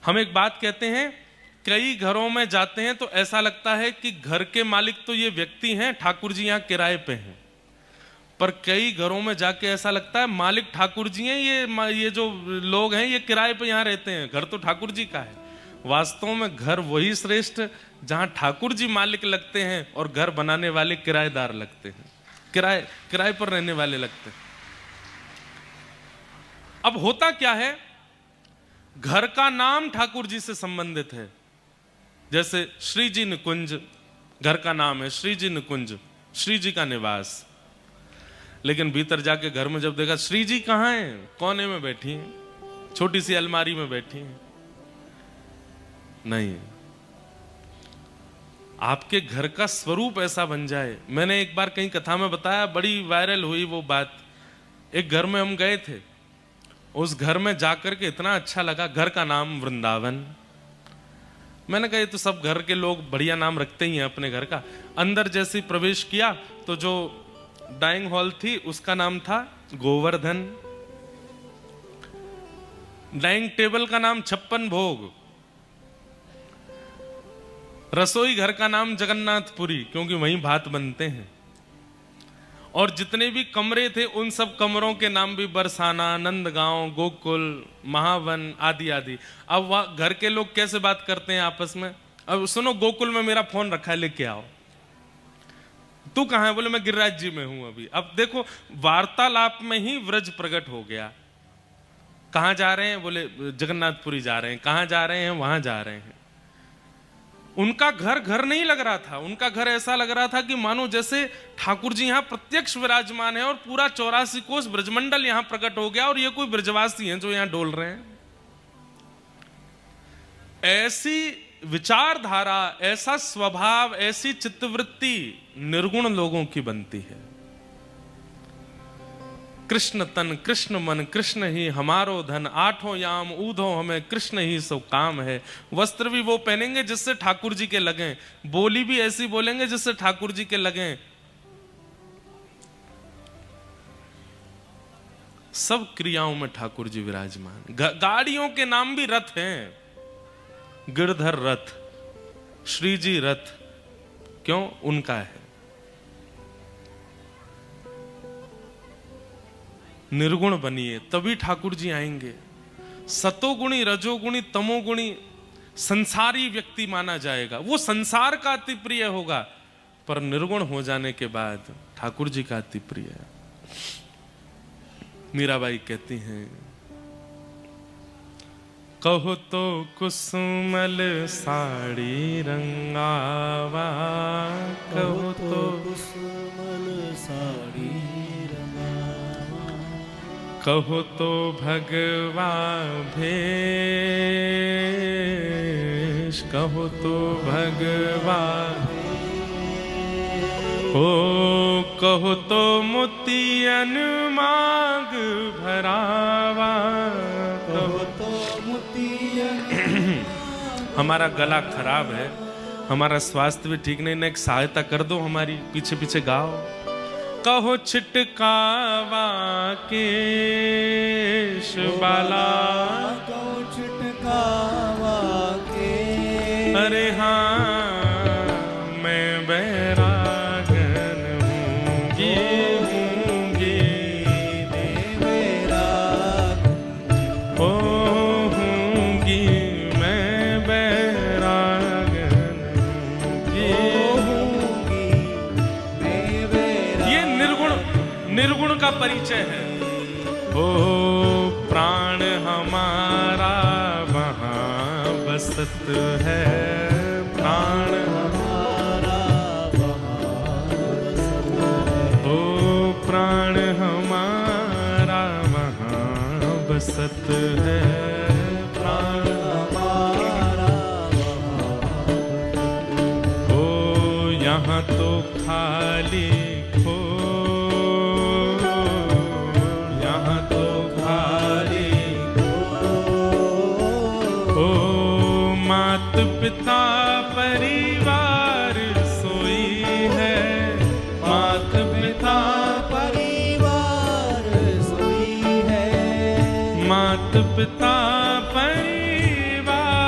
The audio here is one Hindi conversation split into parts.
हम एक बात कहते हैं, कई घरों में जाते हैं तो ऐसा लगता है कि घर के मालिक तो ये व्यक्ति हैं, ठाकुर जी यहाँ किराए पे हैं। पर कई घरों में जाके ऐसा लगता है मालिक ठाकुर जी हैं, ये जो लोग हैं ये किराए पे यहाँ रहते हैं, घर तो ठाकुर जी का है। वास्तव में घर वही श्रेष्ठ जहां ठाकुर जी मालिक लगते हैं और घर बनाने वाले किराएदार लगते हैं, किराए पर रहने वाले लगते हैं। अब होता क्या है, घर का नाम ठाकुर जी से संबंधित है। जैसे श्री जी निकुंज घर का नाम है, श्री जी निकुंज, श्री जी का निवास। लेकिन भीतर जाके घर में जब देखा श्री जी कहाँ हैं, कोने में बैठी हैं, छोटी सी अलमारी में बैठी हैं। नहीं, आपके घर का स्वरूप ऐसा बन जाए। मैंने एक बार कहीं कथा में बताया, बड़ी वायरल हुई वो बात। एक घर में हम गए थे, उस घर में जाकर के इतना अच्छा लगा। घर का नाम वृंदावन। मैंने कहा ये तो सब घर के लोग बढ़िया नाम रखते ही हैं अपने घर का। अंदर जैसे प्रवेश किया तो जो डाइनिंग हॉल थी उसका नाम था गोवर्धन, डाइनिंग टेबल का नाम 56 भोग, रसोई घर का नाम जगन्नाथपुरी, क्योंकि वहीं भात बनते हैं। और जितने भी कमरे थे उन सब कमरों के नाम भी बरसाना, नंदगांव, गोकुल, महावन आदि आदि। अब वह घर के लोग कैसे बात करते हैं आपस में, अब सुनो गोकुल में मेरा फोन रखा है, लेके आओ। तू कहाँ है? बोले मैं गिरिराज जी में हूं अभी। अब देखो वार्तालाप में ही व्रज प्रकट हो गया। कहाँ जा रहे हैं? बोले जगन्नाथपुरी जा रहे हैं। कहाँ जा रहे हैं? वहां जा रहे हैं। उनका घर घर नहीं लग रहा था, उनका घर ऐसा लग रहा था कि मानो जैसे ठाकुर जी यहाँ प्रत्यक्ष विराजमान है और पूरा 84 कोस ब्रजमंडल यहाँ प्रकट हो गया और ये कोई ब्रजवासी हैं जो यहाँ डोल रहे हैं। ऐसी विचारधारा, ऐसा स्वभाव, ऐसी चित्तवृत्ति निर्गुण लोगों की बनती है। कृष्ण तन कृष्ण मन कृष्ण ही हमारो धन, आठों याम ऊधो हमें कृष्ण ही सो काम है। वस्त्र भी वो पहनेंगे जिससे ठाकुर जी के लगें, बोली भी ऐसी बोलेंगे जिससे ठाकुर जी के लगें। सब क्रियाओं में ठाकुर जी विराजमान। गाड़ियों के नाम भी रथ हैं, गिरधर रथ, श्री जी रथ, क्यों? उनका है। निर्गुण बनिए तभी ठाकुर जी आएंगे। सतोगुणी, रजोगुणी, तमोगुणी संसारी व्यक्ति माना जाएगा, वो संसार का अति प्रिय होगा। पर निर्गुण हो जाने के बाद ठाकुर जी का अति प्रिय है। मीराबाई कहती हैं, कहो तो कुसुमल साड़ी रंगावा, कहो तो कुसुमल साड़ी, कहो तो भगवा भेष, कहो तो भगवा, ओ कहो तो मोतियन मांग भरावा, कहो तो मोतियन। हमारा गला खराब है, हमारा स्वास्थ्य भी ठीक नहीं, ना एक सहायता कर दो हमारी, पीछे पीछे गाओ। कहो छिटकावा केश बाला, कहो छिटकावा के, अरे हाँ मैं बैरागन हूँगी, हूँगी बैराग, ओ हूँगी मैं बैरागन हूँगी। ये निर्गुण का परिचय है। ओ प्राण हमारा वहाँ बसत है, प्राण हमारा वहाँ बसत है, ओ प्राण हमारा वहाँ बसत है, प्राण हमारा वहाँ, ओ यहाँ तो खाली पिता परिवार सोई है, मात पिता परिवार सोई है, मात पिता परिवार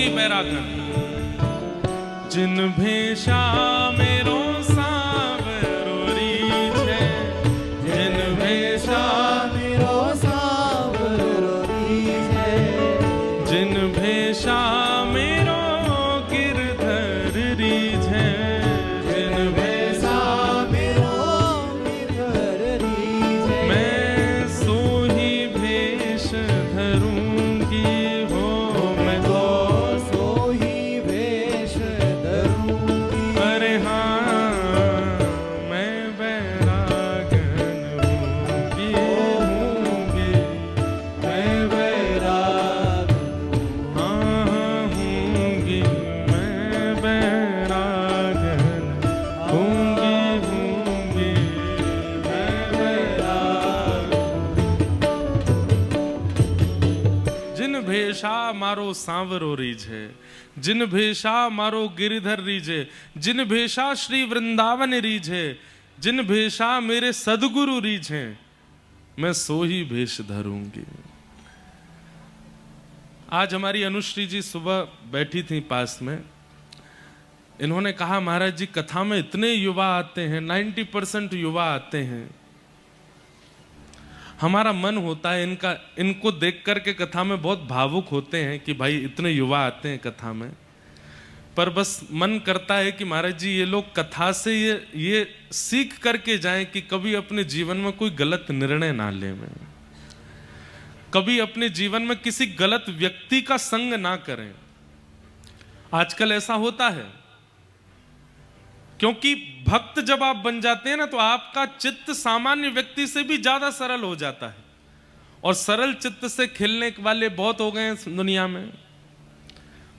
होंगी बैरागन। जिन भेषा मेरो सांवरो रीझे, जिन भेषा मेरो सांवरो रीझे, जिन भेषा मेरो गिरधर रीझे, जिन भेषा मेरो गिरधर रीझे, मैं सोही भेष धरूंगी हो, मैं तो सोही भेष धरूंगी। अरे हाँ मैं बैरागन होंगी, मैं बैराग हाँ होंगी, मैं बैरागन होंगी, मैं बैराग। जिन भेषा मारो सांवरो रीझे, जिन भेषा मारो गिरिधर रीझे, जिन भेषा श्री वृंदावन रीझे, जिन भेषा मेरे सदगुरु रीझे, मैं सोही भेष धरूंगी। आज हमारी अनुश्री जी सुबह बैठी थी पास में, इन्होंने कहा महाराज जी कथा में इतने युवा आते हैं, 90% युवा आते हैं, हमारा मन होता है इनको देख करके कथा में बहुत भावुक होते हैं कि भाई इतने युवा आते हैं कथा में, पर बस मन करता है कि महाराज जी ये लोग कथा से ये सीख करके जाएं कि कभी अपने जीवन में कोई गलत निर्णय ना लें, कभी अपने जीवन में किसी गलत व्यक्ति का संग ना करें। आजकल ऐसा होता है क्योंकि भक्त जब आप बन जाते हैं ना तो आपका चित्त सामान्य व्यक्ति से भी ज्यादा सरल हो जाता है, और सरल चित्त से खेलने वाले बहुत हो गए हैं दुनिया में।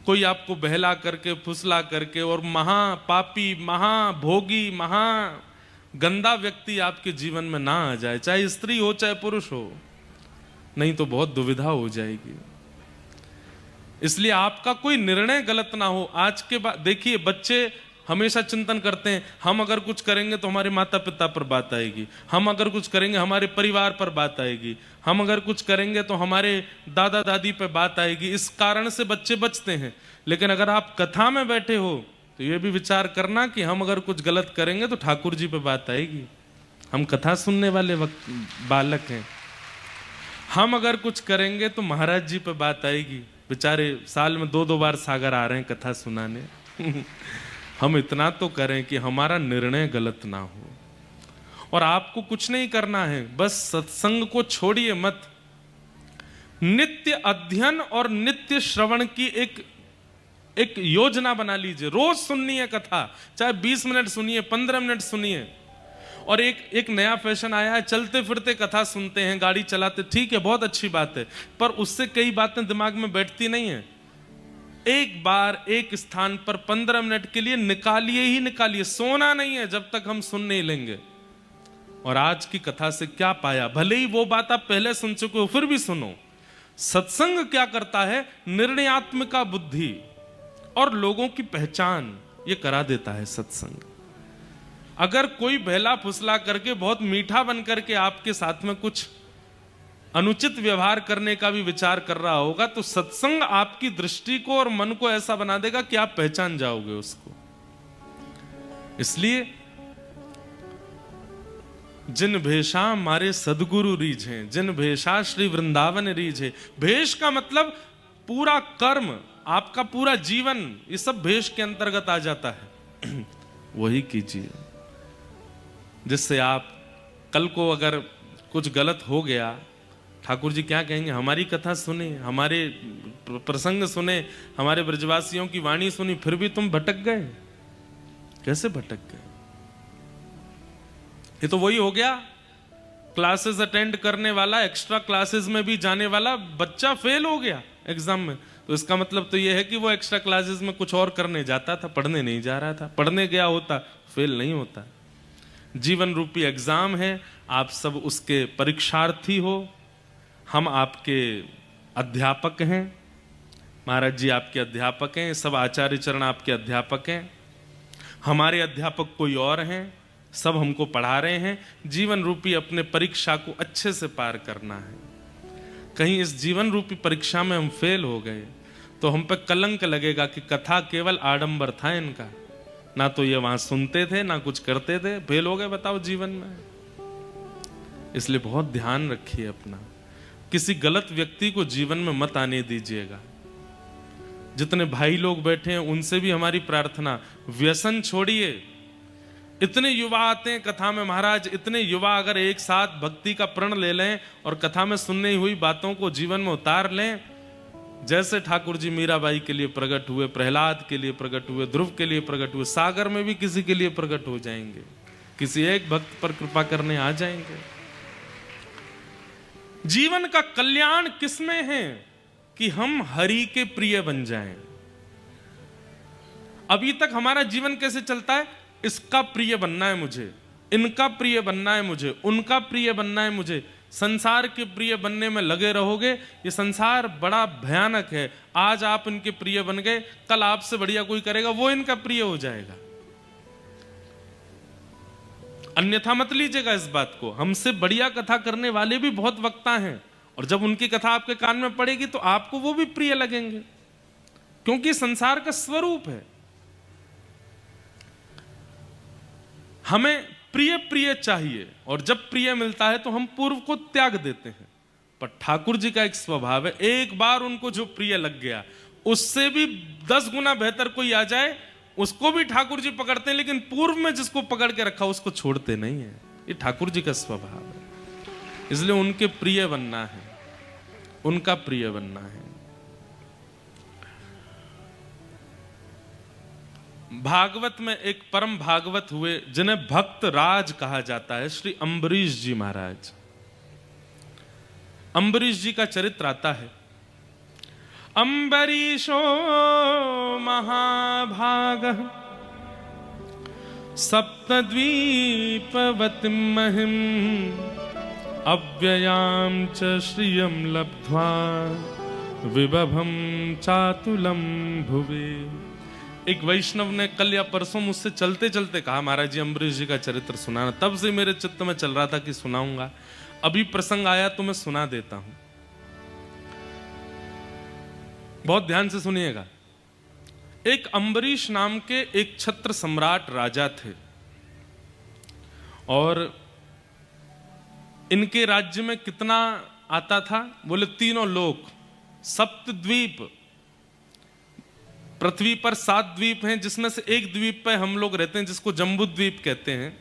कोई आपको बहला करके फुसला करके और महापापी महाभोगी महा गंदा व्यक्ति आपके जीवन में ना आ जाए, चाहे स्त्री हो चाहे पुरुष हो, नहीं तो बहुत दुविधा हो जाएगी। इसलिए आपका कोई निर्णय गलत ना हो। आज के बाद देखिए बच्चे हमेशा चिंतन करते हैं हम अगर कुछ करेंगे तो हमारे माता पिता पर बात आएगी, हम अगर कुछ करेंगे हमारे परिवार पर बात आएगी, हम अगर कुछ करेंगे तो हमारे दादा दादी पर बात आएगी। इस कारण से बच्चे बचते हैं। लेकिन अगर आप कथा में बैठे हो तो ये भी विचार करना कि हम अगर कुछ गलत करेंगे तो ठाकुर जी पे बात आएगी। हम कथा सुनने वाले बालक हैं, हम अगर कुछ करेंगे तो महाराज जी पे बात आएगी। बेचारे साल में 2-2 बार सागर आ रहे हैं कथा सुनाने। हम इतना तो करें कि हमारा निर्णय गलत ना हो। और आपको कुछ नहीं करना है, बस सत्संग को छोड़िए मत। नित्य अध्ययन और नित्य श्रवण की एक योजना बना लीजिए। रोज सुननी है कथा, चाहे 20 मिनट सुनिए, 15 मिनट सुनिए। और एक नया फैशन आया है, चलते फिरते कथा सुनते हैं, गाड़ी चलाते, ठीक है बहुत अच्छी बात है, पर उससे कई बातें दिमाग में बैठती नहीं है। एक बार एक स्थान पर 15 मिनट के लिए निकालिए ही निकालिए, सोना नहीं है जब तक हम सुन नहीं लेंगे। और आज की कथा से क्या पाया, भले ही वो बात आप पहले सुन चुके हो फिर भी सुनो। सत्संग क्या करता है, निर्णयात्मिका बुद्धि और लोगों की पहचान ये करा देता है सत्संग। अगर कोई बहला फुसला करके बहुत मीठा बन करके आपके साथ में कुछ अनुचित व्यवहार करने का भी विचार कर रहा होगा तो सत्संग आपकी दृष्टि को और मन को ऐसा बना देगा कि आप पहचान जाओगे उसको। इसलिए जिन भेषा मारे सदगुरु रीझे, जिन भेषा श्री वृंदावन रीझे। भेष का मतलब पूरा कर्म, आपका पूरा जीवन, ये सब भेष के अंतर्गत आ जाता है। वही कीजिए जिससे आप कल को अगर कुछ गलत हो गया, ठाकुर जी क्या कहेंगे, हमारी कथा सुने, हमारे प्रसंग सुने, हमारे ब्रजवासियों की वाणी सुनी, फिर भी तुम भटक गए। कैसे भटक गए? ये तो वही हो गया, क्लासेस अटेंड करने वाला, एक्स्ट्रा क्लासेस में भी जाने वाला बच्चा फेल हो गया एग्जाम में, तो इसका मतलब तो ये है कि वो एक्स्ट्रा क्लासेस में कुछ और करने जाता था, पढ़ने नहीं जा रहा था। पढ़ने गया होता फेल नहीं होता। जीवन रूपी एग्जाम है, आप सब उसके परीक्षार्थी हो, हम आपके अध्यापक हैं, महाराज जी आपके अध्यापक हैं, सब आचार्य चरण आपके अध्यापक हैं, हमारे अध्यापक कोई और हैं, सब हमको पढ़ा रहे हैं। जीवन रूपी अपने परीक्षा को अच्छे से पार करना है। कहीं इस जीवन रूपी परीक्षा में हम फेल हो गए तो हम पे कलंक लगेगा कि कथा केवल आडंबर था इनका, ना तो ये वहां सुनते थे ना कुछ करते थे, फेल हो गए बताओ जीवन में। इसलिए बहुत ध्यान रखिए अपना, किसी गलत व्यक्ति को जीवन में मत आने दीजिएगा। जितने भाई लोग बैठे हैं उनसे भी हमारी प्रार्थना, व्यसन छोड़िए। इतने युवा आते हैं कथा में महाराज, इतने युवा अगर एक साथ भक्ति का प्रण ले लें और कथा में सुनने हुई बातों को जीवन में उतार लें, जैसे ठाकुर जी मीराबाई के लिए प्रकट हुए, प्रहलाद के लिए प्रकट हुए, ध्रुव के लिए प्रकट हुए, सागर में भी किसी के लिए प्रकट हो जाएंगे, किसी एक भक्त पर कृपा करने आ जाएंगे। जीवन का कल्याण किसमें है कि हम हरि के प्रिय बन जाएं। अभी तक हमारा जीवन कैसे चलता है, इसका प्रिय बनना है मुझे, इनका प्रिय बनना है मुझे, उनका प्रिय बनना है मुझे। संसार के प्रिय बनने में लगे रहोगे, ये संसार बड़ा भयानक है। आज आप इनके प्रिय बन गए, कल आपसे बढ़िया कोई करेगा वो इनका प्रिय हो जाएगा। अन्यथा मत लीजिएगा इस बात को, हमसे बढ़िया कथा करने वाले भी बहुत वक्ता हैं, और जब उनकी कथा आपके कान में पड़ेगी तो आपको वो भी प्रिय लगेंगे, क्योंकि संसार का स्वरूप है। हमें प्रिय प्रिय चाहिए, और जब प्रिय मिलता है तो हम पूर्व को त्याग देते हैं। पर ठाकुर जी का एक स्वभाव है, एक बार उनको जो प्रिय लग गया, उससे भी 10 गुना बेहतर कोई आ जाए उसको भी ठाकुर जी पकड़ते हैं, लेकिन पूर्व में जिसको पकड़ के रखा उसको छोड़ते नहीं है। ये ठाकुर जी का स्वभाव है। इसलिए उनके प्रिय बनना है, उनका प्रिय बनना है। भागवत में एक परम भागवत हुए जिन्हें भक्त राज कहा जाता है, श्री अम्बरीश जी महाराज। अम्बरीश जी का चरित्र आता है। अम्बरीशो महाभागः सप्तद्वीपवतिं महिं अव्ययां च श्रियं लब्ध्वा विभवं चातुलं भुवि। एक वैष्णव ने कल या परसों मुझसे चलते चलते कहा, महाराज जी अम्बरीश जी का चरित्र सुनाना। तब से मेरे चित्त में चल रहा था कि सुनाऊंगा, अभी प्रसंग आया तो मैं सुना देता हूं। बहुत ध्यान से सुनिएगा। एक अम्बरीश नाम के एक छत्र सम्राट राजा थे, और इनके राज्य में कितना आता था, बोले 3 लोक, सप्तद्वीप। पृथ्वी पर 7 द्वीप हैं, जिसमें से एक द्वीप पे हम लोग रहते हैं जिसको जम्बू द्वीप कहते हैं।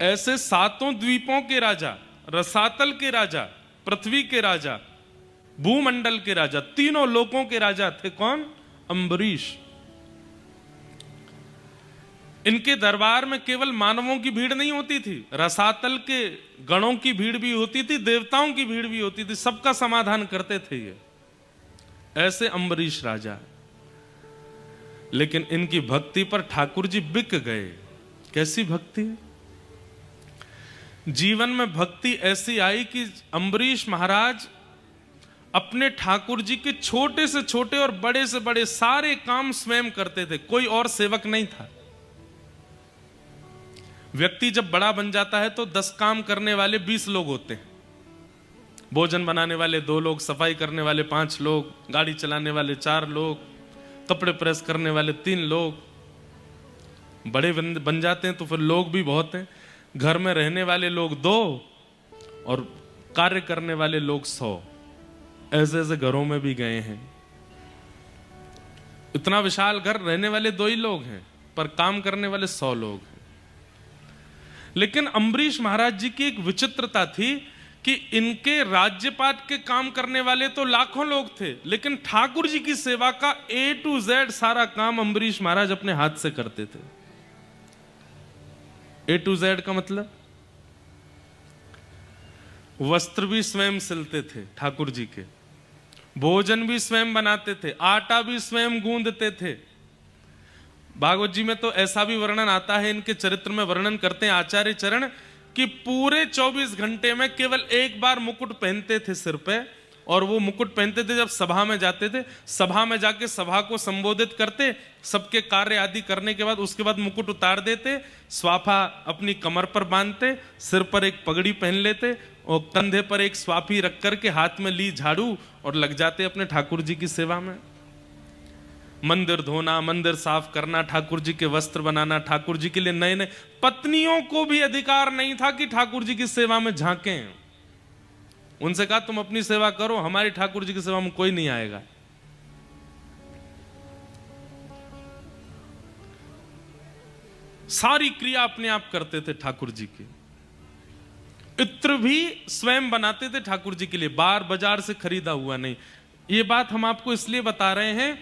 ऐसे 7 द्वीपों के राजा, रसातल के राजा, पृथ्वी के राजा, भूमंडल के राजा, 3 लोकों के राजा थे। कौन? अम्बरीश। इनके दरबार में केवल मानवों की भीड़ नहीं होती थी, रसातल के गणों की भीड़ भी होती थी, देवताओं की भीड़ भी होती थी, सबका समाधान करते थे ये। ऐसे अम्बरीश राजा। लेकिन इनकी भक्ति पर ठाकुर जी बिक गए। कैसी भक्ति है? जीवन में भक्ति ऐसी आई कि अम्बरीश महाराज अपने ठाकुर जी के छोटे से छोटे और बड़े से बड़े सारे काम स्वयं करते थे, कोई और सेवक नहीं था। व्यक्ति जब बड़ा बन जाता है तो 10 काम करने वाले 20 लोग होते हैं। भोजन बनाने वाले 2 लोग, सफाई करने वाले 5 लोग, गाड़ी चलाने वाले 4 लोग, कपड़े प्रेस करने वाले 3 लोग। बड़े बन जाते हैं तो फिर लोग भी बहुत हैं। घर में रहने वाले लोग 2 और कार्य करने वाले लोग 100। ऐसे ऐसे घरों में भी गए हैं। इतना विशाल घर, रहने वाले 2 ही लोग हैं, पर काम करने वाले 100 लोग हैं। लेकिन अम्बरीश महाराज जी की एक विचित्रता थी कि इनके राज्यपाट के काम करने वाले तो लाखों लोग थे, लेकिन ठाकुर जी की सेवा का A to Z सारा काम अम्बरीश महाराज अपने हाथ से करते थे। A to Z का मतलब, वस्त्र भी स्वयं सिलते थे ठाकुर जी के, भोजन भी स्वयं बनाते थे, आटा भी स्वयं गूंदते थे। भागवत जी में तो ऐसा भी वर्णन आता है, इनके चरित्र में वर्णन करते हैं आचार्य चरण, कि पूरे 24 घंटे में केवल एक बार मुकुट पहनते थे सिर पे, और वो मुकुट पहनते थे जब सभा में जाते थे। सभा में जाके सभा को संबोधित करते, सबके कार्य आदि करने के बाद उसके बाद मुकुट उतार देते, स्वाफा अपनी कमर पर बांधते, सिर पर एक पगड़ी पहन लेते, और कंधे पर एक स्वापी रख करके हाथ में ली झाड़ू और लग जाते अपने ठाकुर जी की सेवा में। मंदिर धोना, मंदिर साफ करना, ठाकुर जी के वस्त्र बनाना, ठाकुर जी के लिए नए नए। पत्नियों को भी अधिकार नहीं था कि ठाकुर जी की सेवा में झांकें। उनसे कहा तुम अपनी सेवा करो, हमारी ठाकुर जी की सेवा में कोई नहीं आएगा। सारी क्रिया अपने आप करते थे ठाकुर जी की। इत्र भी स्वयं बनाते थे ठाकुर जी के लिए, बाजार से खरीदा हुआ नहीं। ये बात हम आपको इसलिए बता रहे हैं,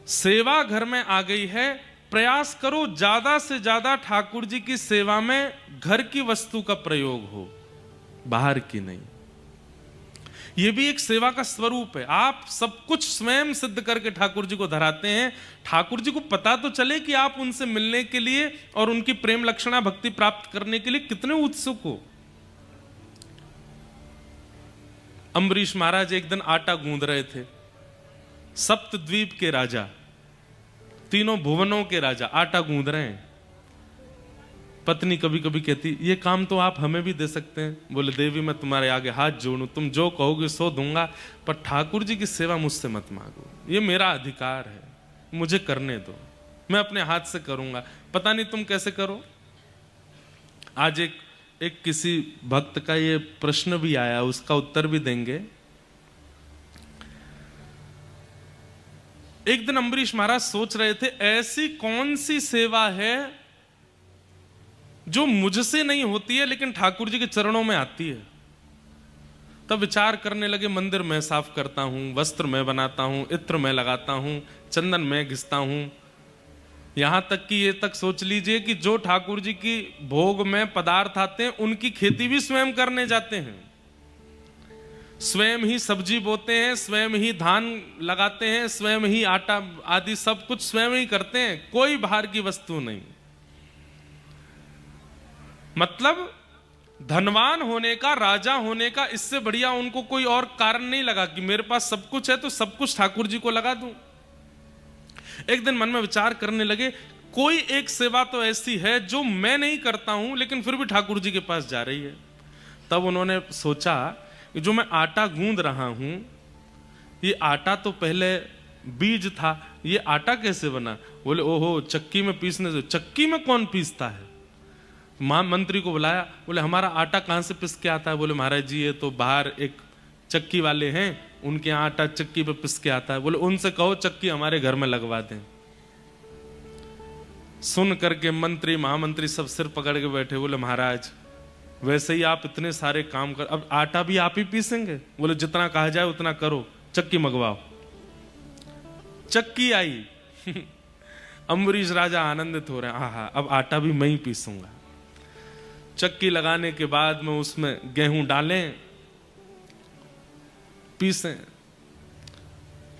सेवा घर में आ गई है, प्रयास करो ज्यादा से ज्यादा ठाकुर जी की सेवा में घर की वस्तु का प्रयोग हो, बाहर की नहीं। यह भी एक सेवा का स्वरूप है। आप सब कुछ स्वयं सिद्ध करके ठाकुर जी को धराते हैं। ठाकुर जी को पता तो चले कि आप उनसे मिलने के लिए और उनकी प्रेम लक्षणा भक्ति प्राप्त करने के लिए कितने उत्सुक हो। अम्बरीश महाराज एक दिन आटा गूंद रहे थे। सप्तद्वीप के राजा, तीनों भुवनों के राजा आटा गूंद रहे हैं। पत्नी कभी कभी कहती ये काम तो आप हमें भी दे सकते हैं। बोले देवी मैं तुम्हारे आगे हाथ जोड़ूं, तुम जो कहोगे सो दूंगा, पर ठाकुर जी की सेवा मुझसे मत मांगो, ये मेरा अधिकार है, मुझे करने दो, मैं अपने हाथ से करूंगा। पता नहीं तुम कैसे करो। आज एक किसी भक्त का ये प्रश्न भी आया, उसका उत्तर भी देंगे। एक दिन अम्बरीश महाराज सोच रहे थे ऐसी कौन सी सेवा है जो मुझसे नहीं होती है लेकिन ठाकुर जी के चरणों में आती है। तब विचार करने लगे, मंदिर में साफ करता हूं, वस्त्र में बनाता हूं, इत्र में लगाता हूं, चंदन में घिसता हूं, यहां तक कि ये तक सोच लीजिए कि जो ठाकुर जी की भोग में पदार्थ आते हैं उनकी खेती भी स्वयं करने जाते हैं। स्वयं ही सब्जी बोते हैं, स्वयं ही धान लगाते हैं, स्वयं ही आटा आदि सब कुछ स्वयं ही करते हैं, कोई बाहर की वस्तु नहीं। मतलब धनवान होने का, राजा होने का इससे बढ़िया उनको कोई और कारण नहीं लगा कि मेरे पास सब कुछ है तो सब कुछ ठाकुर जी को लगा दूं। एक दिन मन में विचार करने लगे, कोई एक सेवा तो ऐसी है जो मैं नहीं करता हूं लेकिन फिर भी ठाकुर जी के पास जा रही है। तब उन्होंने सोचा कि जो मैं आटा गूंद रहा हूं, ये आटा तो पहले बीज था, ये आटा कैसे बना? बोले ओहो चक्की में पीसने से। चक्की में कौन पीसता है? मंत्री को बुलाया, बोले हमारा आटा कहां से पिस के आता है? बोले महाराज जी ये तो बाहर एक चक्की वाले हैं, उनके यहाँ आटा चक्की पे पिस के आता है। बोले उनसे कहो चक्की हमारे घर में लगवा दें। सुन करके मंत्री महामंत्री सब सिर पकड़ के बैठे। बोले महाराज वैसे ही आप इतने सारे काम कर, अब आटा भी आप ही पीसेंगे? बोले जितना कहा जाए उतना करो, चक्की मंगवाओ। चक्की आई। अम्बरीश राजा आनंदित हो रहे हैं, आहा अब आटा भी मैं ही पीसूंगा। चक्की लगाने के बाद में उसमें गेहूं डालें, पीसें।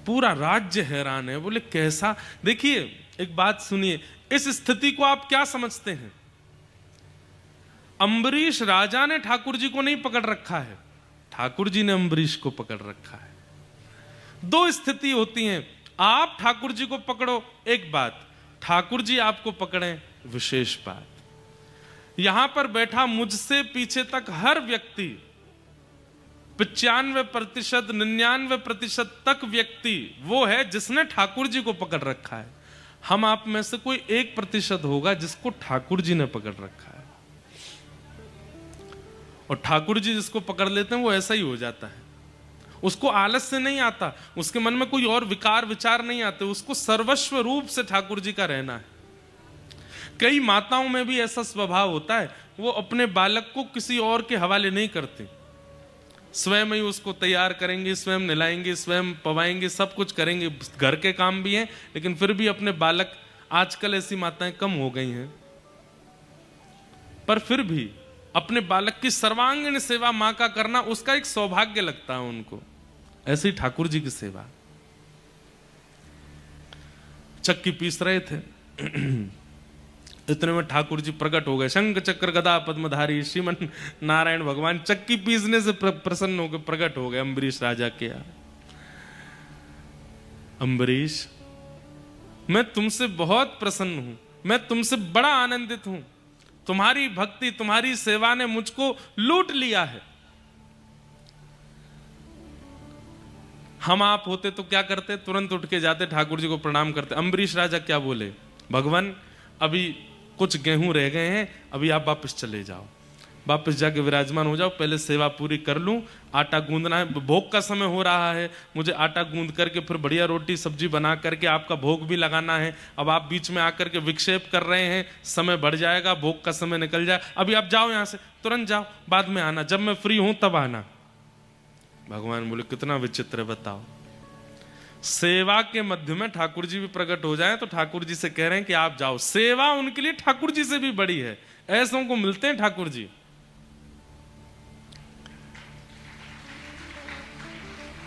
पूरा राज्य हैरान है। बोले कैसा? देखिए एक बात सुनिए, इस स्थिति को आप क्या समझते हैं? अम्बरीश राजा ने ठाकुर जी को नहीं पकड़ रखा है, ठाकुर जी ने अम्बरीश को पकड़ रखा है। दो स्थिति होती हैं, आप ठाकुर जी को पकड़ो एक बात, ठाकुर जी आपको पकड़े विशेष बात। यहां पर बैठा मुझसे पीछे तक हर व्यक्ति 95%, 99% तक व्यक्ति वो है जिसने ठाकुर जी को पकड़ रखा है। हम आप में से कोई 1% होगा जिसको ठाकुर जी ने पकड़ रखा है। और ठाकुर जी जिसको पकड़ लेते हैं वो ऐसा ही हो जाता है। उसको आलस्य नहीं आता, उसके मन में कोई और विकार विचार नहीं आते, उसको सर्वस्व रूप से ठाकुर जी का रहना है। कई माताओं में भी ऐसा स्वभाव होता है, वो अपने बालक को किसी और के हवाले नहीं करती, स्वयं ही उसको तैयार करेंगे, स्वयं नहलाएंगे, स्वयं पवाएंगे, सब कुछ करेंगे, घर के काम भी हैं, लेकिन फिर भी अपने बालक, आजकल ऐसी माताएं कम हो गई हैं, पर फिर भी अपने बालक की सर्वांगीण सेवा मां का करना उसका एक सौभाग्य लगता है उनको। ऐसे ही ठाकुर जी की सेवा। चक्की पीस रहे थे, इतने में ठाकुर जी प्रकट हो गए। शंख चक्र गदा पद्मधारी श्रीमन नारायण भगवान चक्की पीसने से प्रसन्न होकर प्रकट हो गए अम्बरीश राजा के यहाँ। अम्बरीश मैं तुमसे बहुत प्रसन्न हूं, मैं तुमसे बड़ा आनंदित हूं, तुम्हारी भक्ति तुम्हारी सेवा ने मुझको लूट लिया है। हम आप होते तो क्या करते? तुरंत उठ के जाते, ठाकुर जी को प्रणाम करते। अम्बरीश राजा क्या बोले? भगवान अभी कुछ गेहूं रह गए हैं, अभी आप वापस चले जाओ, वापस जाके विराजमान हो जाओ, पहले सेवा पूरी कर लूं, आटा गूंदना है, भोग का समय हो रहा है, मुझे आटा गूंद करके फिर बढ़िया रोटी सब्जी बना करके आपका भोग भी लगाना है। अब आप बीच में आकर के विक्षेप कर रहे हैं, समय बढ़ जाएगा, भोग का समय निकल जाए, अभी आप जाओ यहां से, तुरंत जाओ, बाद में आना, जब मैं फ्री हूं तब आना। भगवान बोले कितना विचित्र है, बताओ। सेवा के मध्य में ठाकुर जी भी प्रकट हो जाए तो ठाकुर जी से कह रहे हैं कि आप जाओ। सेवा उनके लिए ठाकुर जी से भी बड़ी है। ऐसों को मिलते हैं ठाकुर जी।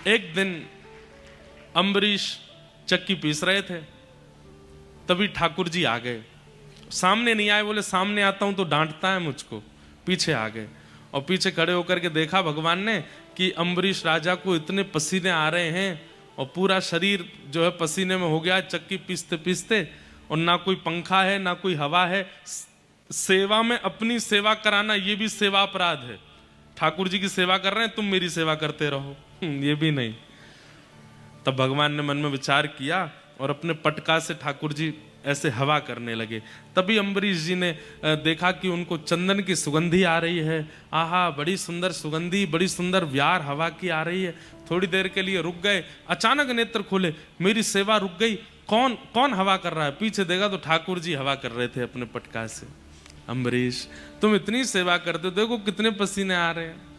एक दिन अम्बरीश चक्की पीस रहे थे, तभी ठाकुर जी आ गए। सामने नहीं आए, बोले सामने आता हूं तो डांटता है मुझको, पीछे आ गए और पीछे खड़े होकर के देखा भगवान ने कि अम्बरीश राजा को इतने पसीने आ रहे हैं और पूरा शरीर जो है पसीने में हो गया, चक्की पीसते पीसते, और ना कोई पंखा है ना कोई हवा है। सेवा में अपनी सेवा कराना ये भी सेवा अपराध है। ठाकुर जी की सेवा कर रहे हैं, तुम मेरी सेवा करते रहो, ये भी नहीं। तब भगवान ने मन में विचार किया और अपने पटका से ठाकुर जी ऐसे हवा करने लगे। तभी अम्बरीश जी ने देखा कि उनको चंदन की सुगंधी आ रही है। आहा, बड़ी सुंदर सुगंधी, बड़ी सुंदर व्यार हवा की आ रही है। थोड़ी देर के लिए रुक गए, अचानक नेत्र खोले, मेरी सेवा रुक गई, कौन कौन हवा कर रहा है? पीछे देखा तो ठाकुर जी हवा कर रहे थे अपने पटका से। अम्बरीश, तुम इतनी सेवा करते हो, देखो कितने पसीने आ रहे हैं।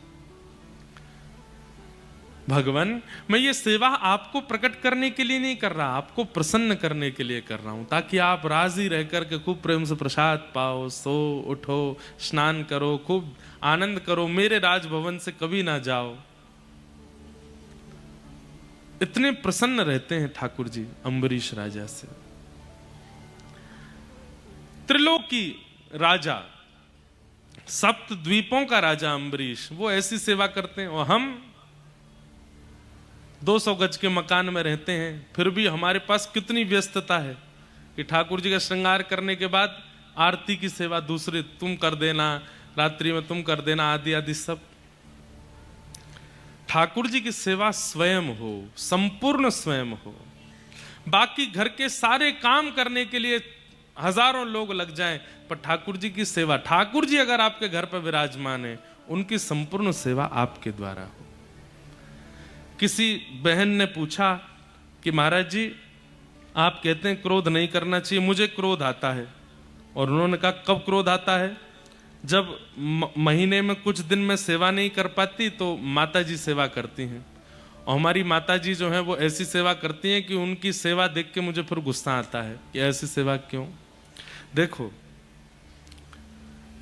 भगवान, मैं ये सेवा आपको प्रकट करने के लिए नहीं कर रहा, आपको प्रसन्न करने के लिए कर रहा हूं, ताकि आप राजी रह करके खूब प्रेम से प्रसाद पाओ, सो उठो, स्नान करो, खूब आनंद करो, मेरे राजभवन से कभी ना जाओ। इतने प्रसन्न रहते हैं ठाकुर जी अम्बरीश राजा से। त्रिलोकी राजा, सप्त द्वीपों का राजा अम्बरीश, वो ऐसी सेवा करते हैं। और हम 200 गज के मकान में रहते हैं, फिर भी हमारे पास कितनी व्यस्तता है कि ठाकुर जी का श्रृंगार करने के बाद आरती की सेवा दूसरे तुम कर देना, रात्रि में तुम कर देना, आदि आदि सब। ठाकुर जी की सेवा स्वयं हो, संपूर्ण स्वयं हो। बाकी घर के सारे काम करने के लिए हजारों लोग लग जाएं, पर ठाकुर जी की सेवा, ठाकुर जी अगर आपके घर पर विराजमान है, उनकी संपूर्ण सेवा आपके द्वारा हो। किसी बहन ने पूछा कि महाराज जी, आप कहते हैं क्रोध नहीं करना चाहिए, मुझे क्रोध आता है। और उन्होंने कहा कब क्रोध आता है? जब महीने में कुछ दिन में सेवा नहीं कर पाती तो माता जी सेवा करती हैं, और हमारी माता जी जो है वो ऐसी सेवा करती हैं कि उनकी सेवा देख के मुझे फिर गुस्सा आता है कि ऐसी सेवा क्यों। देखो,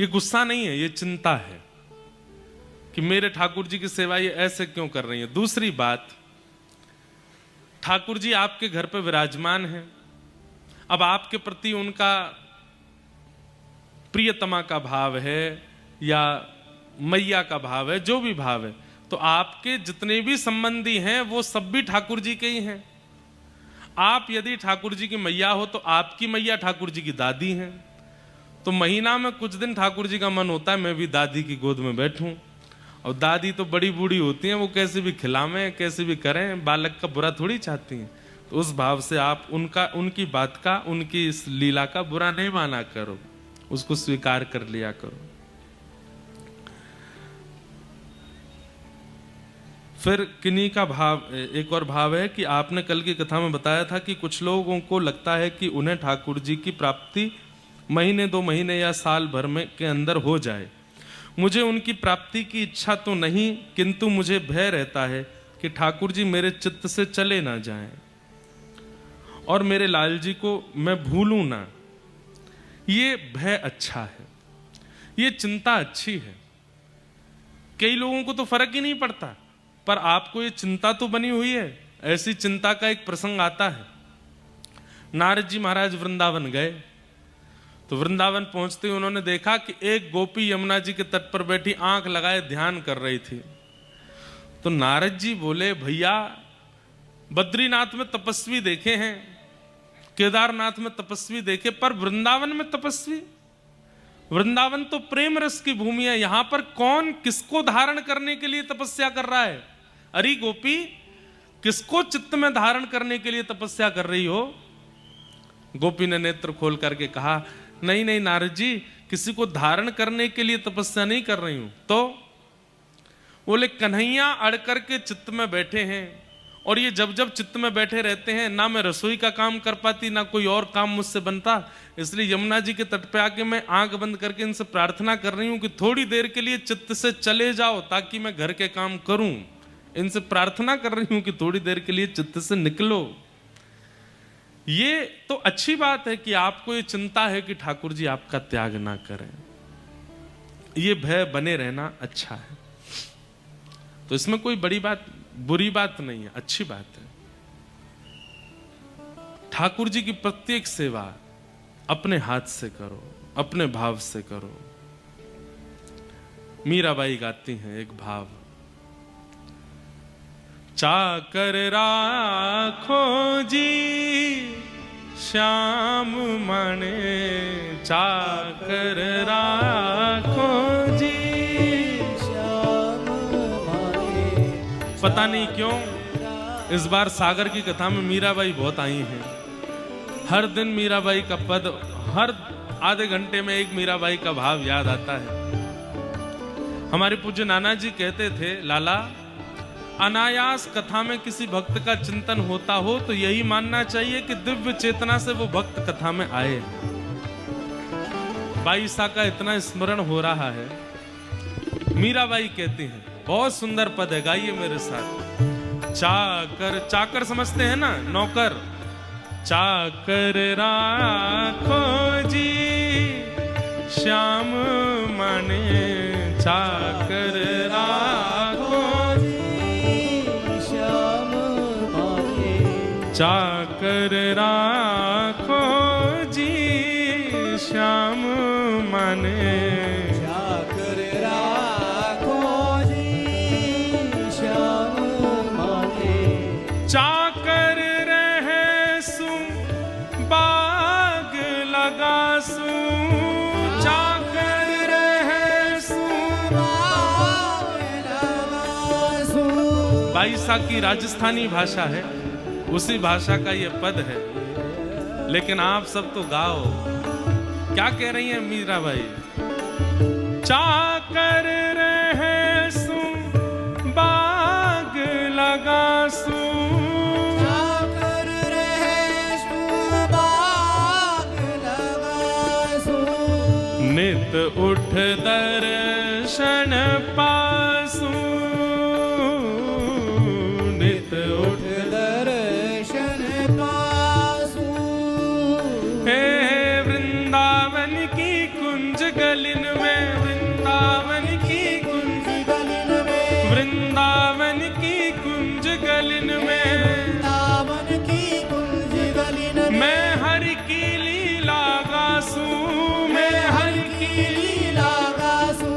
ये गुस्सा नहीं है, ये चिंता है कि मेरे ठाकुर जी की सेवा ये ऐसे क्यों कर रही है। दूसरी बात, ठाकुर जी आपके घर पे विराजमान हैं, अब आपके प्रति उनका प्रियतमा का भाव है या मैया का भाव है, जो भी भाव है, तो आपके जितने भी संबंधी हैं वो सब भी ठाकुर जी के ही हैं। आप यदि ठाकुर जी की मैया हो तो आपकी मैया ठाकुर जी की दादी हैं। तो महीना में कुछ दिन ठाकुर जी का मन होता है मैं भी दादी की गोद में बैठूं, और दादी तो बड़ी बूढ़ी होती हैं, वो कैसे भी खिलावें कैसे भी करें, बालक का बुरा थोड़ी चाहती हैं। तो उस भाव से आप उनकी बात का, उनकी इस लीला का बुरा नहीं माना करो, उसको स्वीकार कर लिया करो। फिर किन्हीं का भाव, एक और भाव है कि आपने कल की कथा में बताया था कि कुछ लोगों को लगता है कि उन्हें ठाकुर जी की प्राप्ति महीने 2 महीने या साल भर में के अंदर हो जाए। मुझे उनकी प्राप्ति की इच्छा तो नहीं, किंतु मुझे भय रहता है कि ठाकुर जी मेरे चित्त से चले ना जाएं और मेरे लाल जी को मैं भूलूं ना। ये भय अच्छा है, ये चिंता अच्छी है। कई लोगों को तो फर्क ही नहीं पड़ता, पर आपको ये चिंता तो बनी हुई है। ऐसी चिंता का एक प्रसंग आता है। नारद जी महाराज वृंदावन गए, तो वृंदावन पहुंचते ही उन्होंने देखा कि एक गोपी यमुना जी के तट पर बैठी आंख लगाए ध्यान कर रही थी। तो नारद जी बोले, भैया बद्रीनाथ में तपस्वी देखे हैं, केदारनाथ में तपस्वी देखे, पर वृंदावन में तपस्वी? वृंदावन तो प्रेम रस की भूमि है, यहां पर कौन किसको धारण करने के लिए तपस्या कर रहा है? अरे गोपी, किसको चित्त में धारण करने के लिए तपस्या कर रही हो? गोपी ने नेत्र खोल करके कहा, नहीं नहीं नारद जी, किसी को धारण करने के लिए तपस्या नहीं कर रही हूं। तो बोले, कन्हैया अड़ करके चित्त में बैठे हैं, और ये जब जब चित्त में बैठे रहते हैं, ना मैं रसोई का काम कर पाती, ना कोई और काम मुझसे बनता। इसलिए यमुना जी के तट पे आके मैं आंख बंद करके इनसे प्रार्थना कर रही हूं कि थोड़ी देर के लिए चित्त से चले जाओ, ताकि मैं घर के काम करूं। इनसे प्रार्थना कर रही हूं कि थोड़ी देर के लिए चित्त से निकलो। ये तो अच्छी बात है कि आपको ये चिंता है कि ठाकुर जी आपका त्याग ना करें, ये भय बने रहना अच्छा है। तो इसमें कोई बड़ी बात, बुरी बात नहीं है, अच्छी बात है। ठाकुर जी की प्रत्येक सेवा अपने हाथ से करो, अपने भाव से करो। मीराबाई गाती हैं एक भाव, चाकर राखो जी श्याम मणे, चाकर राखो जी श्याम माने। पता नहीं क्यों इस बार सागर की कथा में मीराबाई बहुत आई हैं। हर दिन मीराबाई का पद, हर आधे घंटे में एक मीराबाई का भाव याद आता है। हमारे पूज्य नाना जी कहते थे, लाला अनायास कथा में किसी भक्त का चिंतन होता हो तो यही मानना चाहिए कि दिव्य चेतना से वो भक्त कथा में आए। बाईसा का इतना स्मरण हो रहा है। मीराबाई कहती हैं, बहुत सुंदर पद है, गाइए मेरे साथ। चाकर, चाकर समझते हैं ना, नौकर। चाकर राखो जी श्याम मने, चाकर राखो श्याम माने। चाकर राखो जी श्याम मने, चाकर राखो जी श्याम माने। चाकर रहे सु बाग लगासू, चाकर रहे सु। बाईसा की राजस्थानी भाषा है, उसी भाषा का ये पद है। लेकिन आप सब तो गाओ, क्या कह रही हैं मीराबाई? चाकर रहे सु बाग लगासू, चाकर रहे सु बाग लगासू। नित उठ दर्शन पासू, नित उठ दर्शन पासू। हे वृंदावन की कुंज गलिन में, वृंदावन की कुंज गलिन में, वृंदावन की कुंज गलिन में, वृंदावन की कुंज गलिन में। मैं हरि की लीला गासू, मैं हरि की लीला गासू।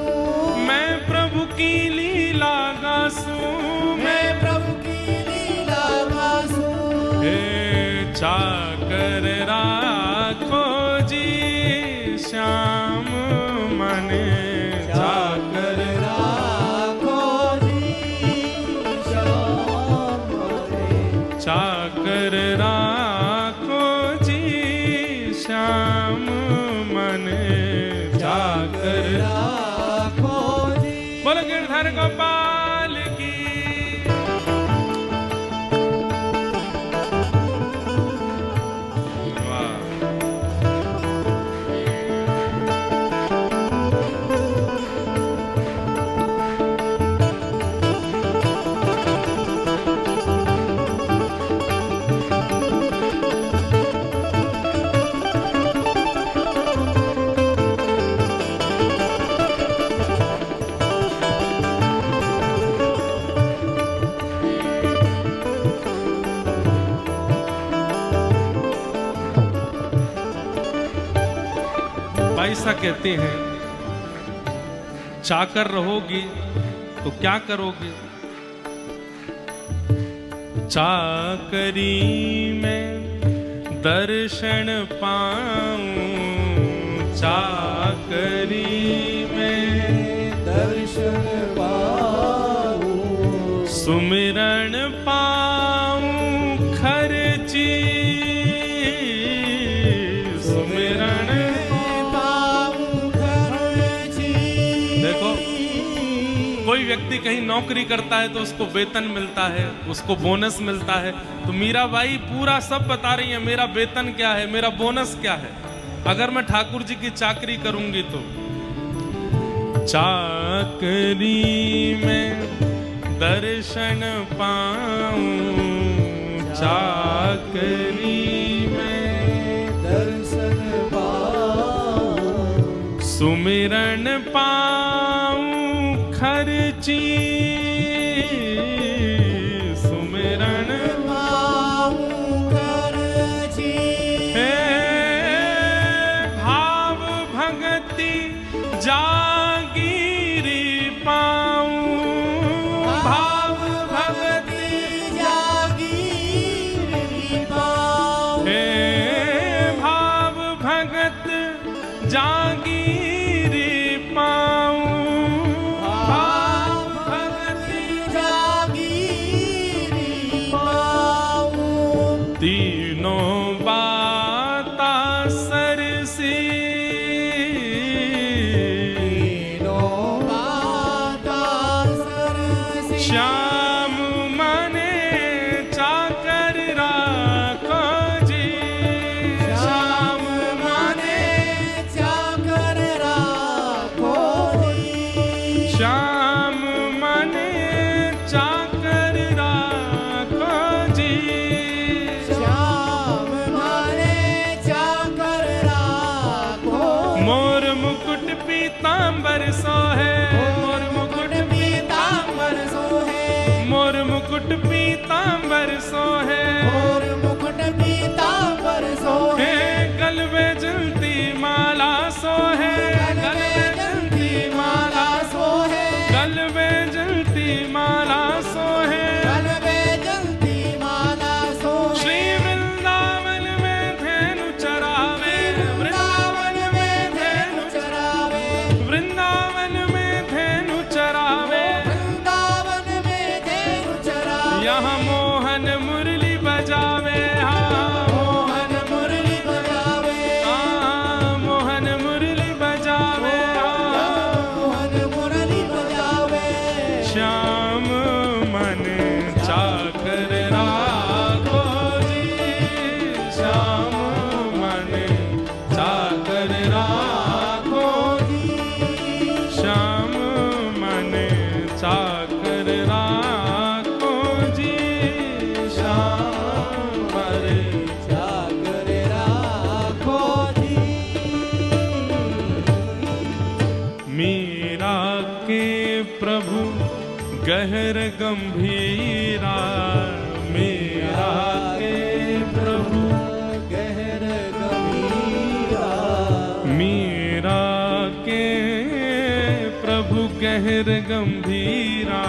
मैं प्रभु की लीला गासू, मैं प्रभु की लीला गासू। हे चाकर राखो जी श्याम मने, चाकर राखो जी श्याम माने। चाकर राखो जी श्याम मने, चाकर राखो जी। बोल गिरधर गोपाल की। वाह, बाईसा कहते हैं, चाकर रहोगी तो क्या करोगे? चाकरी में दर्शन पाऊं, चाकरी में दर्शन पाऊं। सुमिरन पाऊं, खर्ची सुमिरन। पाऊं खर्ची। देखो, कोई व्यक्ति कहीं नौकरी करता है तो उसको वेतन मिलता है, उसको बोनस मिलता है। तो मीराबाई पूरा सब बता रही है, मेरा वेतन क्या है, मेरा बोनस क्या है। अगर मैं ठाकुर जी की चाकरी करूंगी तो चाकरी में दर्शन पाऊं, चाकरी में दर्शन पाऊं। सुमिरन पाऊं खर्ची, सुमिरन पाऊं खर्ची। हे भाव भगति जागीरी पाऊं, भाव भगति जागीरी पाऊं। हे भाव भगत जागीरी पाऊं, भाव भगति जागीरी पाऊं। तीनों बाता सरसी, तीनों बाता सरसी। श्याम मने चाकर राखो जी, श्याम माने चाकर राखो जी। श्याम मने चाकर राखो जी। श्याम माने चाकर राखो। मोर मुकुट पीतांबर सोहे, मोर मुकुट पीतांबर सोहे। मोर मुकुट पीतांबर सोहे। मोर मुकुट पीतांबर सोहे। हे गलबे जलती माला सोहे, गलबे जलती माला सोहे। गलबे जलती माला सोहे। गलबे जलती माला सोहे। श्री वृंदावन में धेनु चरावे, वृंदावन में धेनु चरावे। वृंदावन में धेनु चरावे। वृंदावन में धेनु चरावे। यहाँ मोहन मुरली बजावे, हाँ मोहन मुरली बजावे। हाँ, मोहन मुरली बजावे, हाँ। मोहन मुरली बजावे। श्याम मन चाकर राखो जी, श्याम मन चाकर राखो जी, श्याम मन चाकर राखो जी, श्याम मन। जागर राखो जी। मीरा के प्रभु गहर गंभीरा, मीरा के प्रभु गहर गंभीरा। मीरा के प्रभु गहर गंभीरा,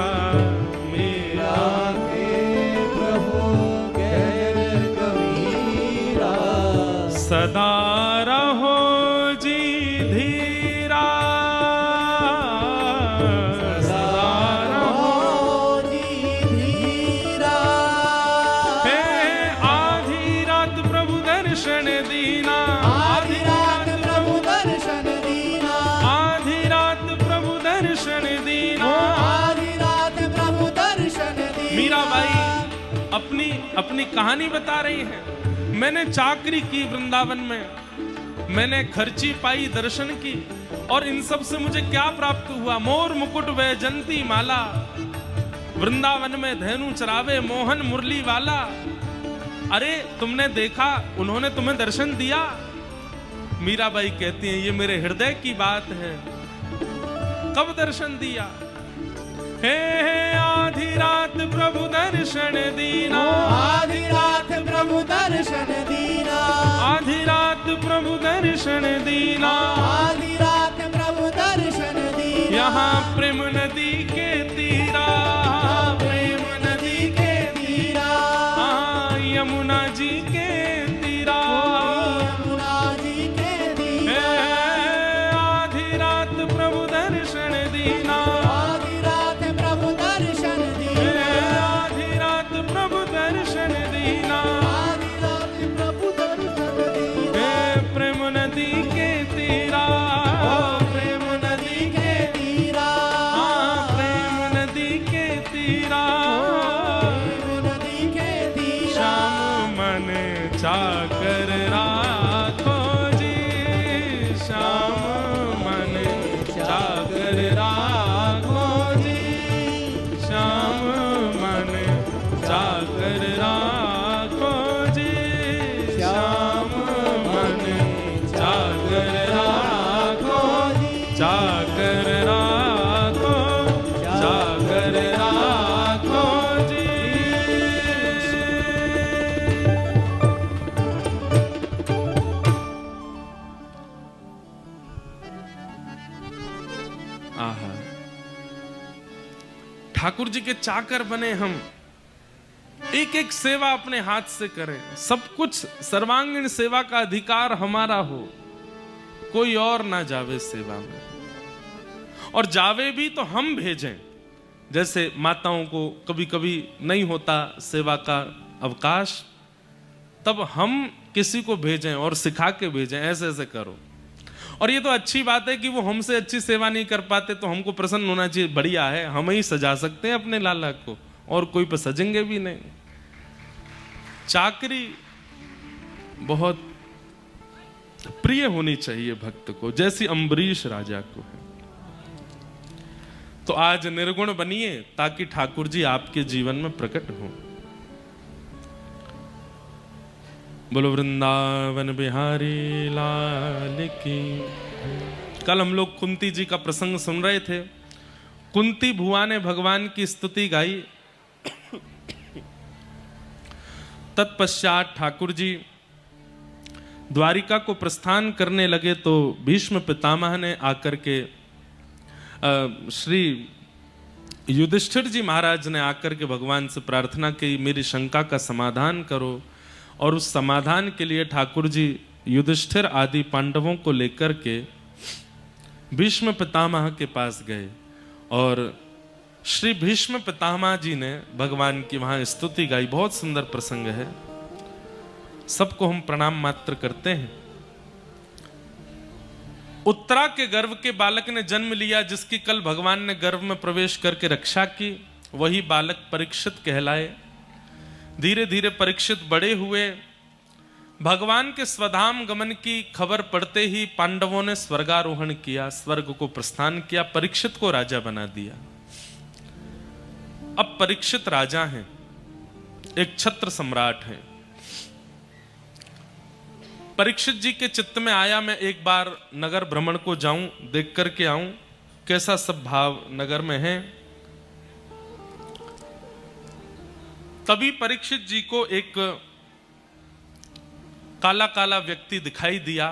मीरा के प्रभु गहर गंभीरा। सदा रहो जी धीरा, सदा रहो। जी धीरा। हे आधी रात प्रभु दर्शन दीना, आधी रात प्रभु दर्शन दीना। आधी रात प्रभु दर्शन दीना। आधी रात प्रभु दर्शन दीना। मीराबाई अपनी अपनी कहानी बता रही है। मैंने चाकरी की वृंदावन में, मैंने खर्ची पाई, दर्शन की, और इन सब से मुझे क्या प्राप्त हुआ? मोर मुकुट वैजंती माला, वृंदावन में धेनु चरावे मोहन मुरली वाला। अरे तुमने देखा, उन्होंने तुम्हें दर्शन दिया? मीराबाई कहती हैं ये मेरे हृदय की बात है। कब दर्शन दिया? हे आधी रात प्रभु दर्शन दीना, आधी रात प्रभु दर्शन दीना। आधी रात प्रभु दर्शन दीना। आधी रात प्रभु दर्शन दीना। यहाँ प्रेम नदी के तीरा, प्रेम नदी के तीरा। हाँ, यमुना जी के तीरा। यमुना जी के तीरा। हे आधी रात प्रभु दर्शन दीना, आधी रात प्रभु दर्शन हे दीना। आधी रात प्रभु दर्शन दीना। आधी मन चाकर राखो जी, श्याम मन चाकर राखो जी, श्याम मन चाकर राखो जी, श्याम मन चाकर राखो जी, चाकर राखो, चाकर राखो जी। आहा, ठाकुर जी के चाकर बने हम, एक एक सेवा अपने हाथ से करें, सब कुछ सर्वांगीण सेवा का अधिकार हमारा हो, कोई और ना जावे सेवा में, और जावे भी तो हम भेजें। जैसे माताओं को कभी कभी नहीं होता सेवा का अवकाश, तब हम किसी को भेजें और सिखा के भेजें, ऐसे ऐसे करो। और ये तो अच्छी बात है कि वो हमसे अच्छी सेवा नहीं कर पाते तो हमको प्रसन्न होना चाहिए, बढ़िया है, हम ही सजा सकते हैं अपने लाला को, और कोई पे सजेंगे भी नहीं। चाकरी बहुत प्रिय होनी चाहिए भक्त को, जैसी अम्बरीश राजा को है। तो आज निर्गुण बनिए ताकि ठाकुर जी आपके जीवन में प्रकट हो। बोलो वृंदावन बिहारी लाल की। कल हम लोग कुंती जी का प्रसंग सुन रहे थे। कुंती भुआ ने भगवान की स्तुति गाई। तत्पश्चात ठाकुर जी द्वारिका को प्रस्थान करने लगे तो भीष्म पितामह ने आकर के श्री युधिष्ठिर जी महाराज ने आकर के भगवान से प्रार्थना की, मेरी शंका का समाधान करो। और उस समाधान के लिए ठाकुर जी युधिष्ठिर आदि पांडवों को लेकर के भीष्म पितामह के पास गए और श्री भीष्म पितामह जी ने भगवान की वहां स्तुति गाई। बहुत सुंदर प्रसंग है, सबको हम प्रणाम मात्र करते हैं। उत्तरा के गर्भ के बालक ने जन्म लिया, जिसकी कल भगवान ने गर्भ में प्रवेश करके रक्षा की, वही बालक परीक्षित कहलाए। धीरे धीरे परीक्षित बड़े हुए। भगवान के स्वधाम गमन की खबर पड़ते ही पांडवों ने स्वर्गारोहण किया, स्वर्ग को प्रस्थान किया, परीक्षित को राजा बना दिया। अब परीक्षित राजा हैं, एक छत्र सम्राट हैं। परीक्षित जी के चित्त में आया, मैं एक बार नगर भ्रमण को जाऊं, देख करके आऊं कैसा सब भाव नगर में है। तभी परीक्षित जी को एक काला काला व्यक्ति दिखाई दिया,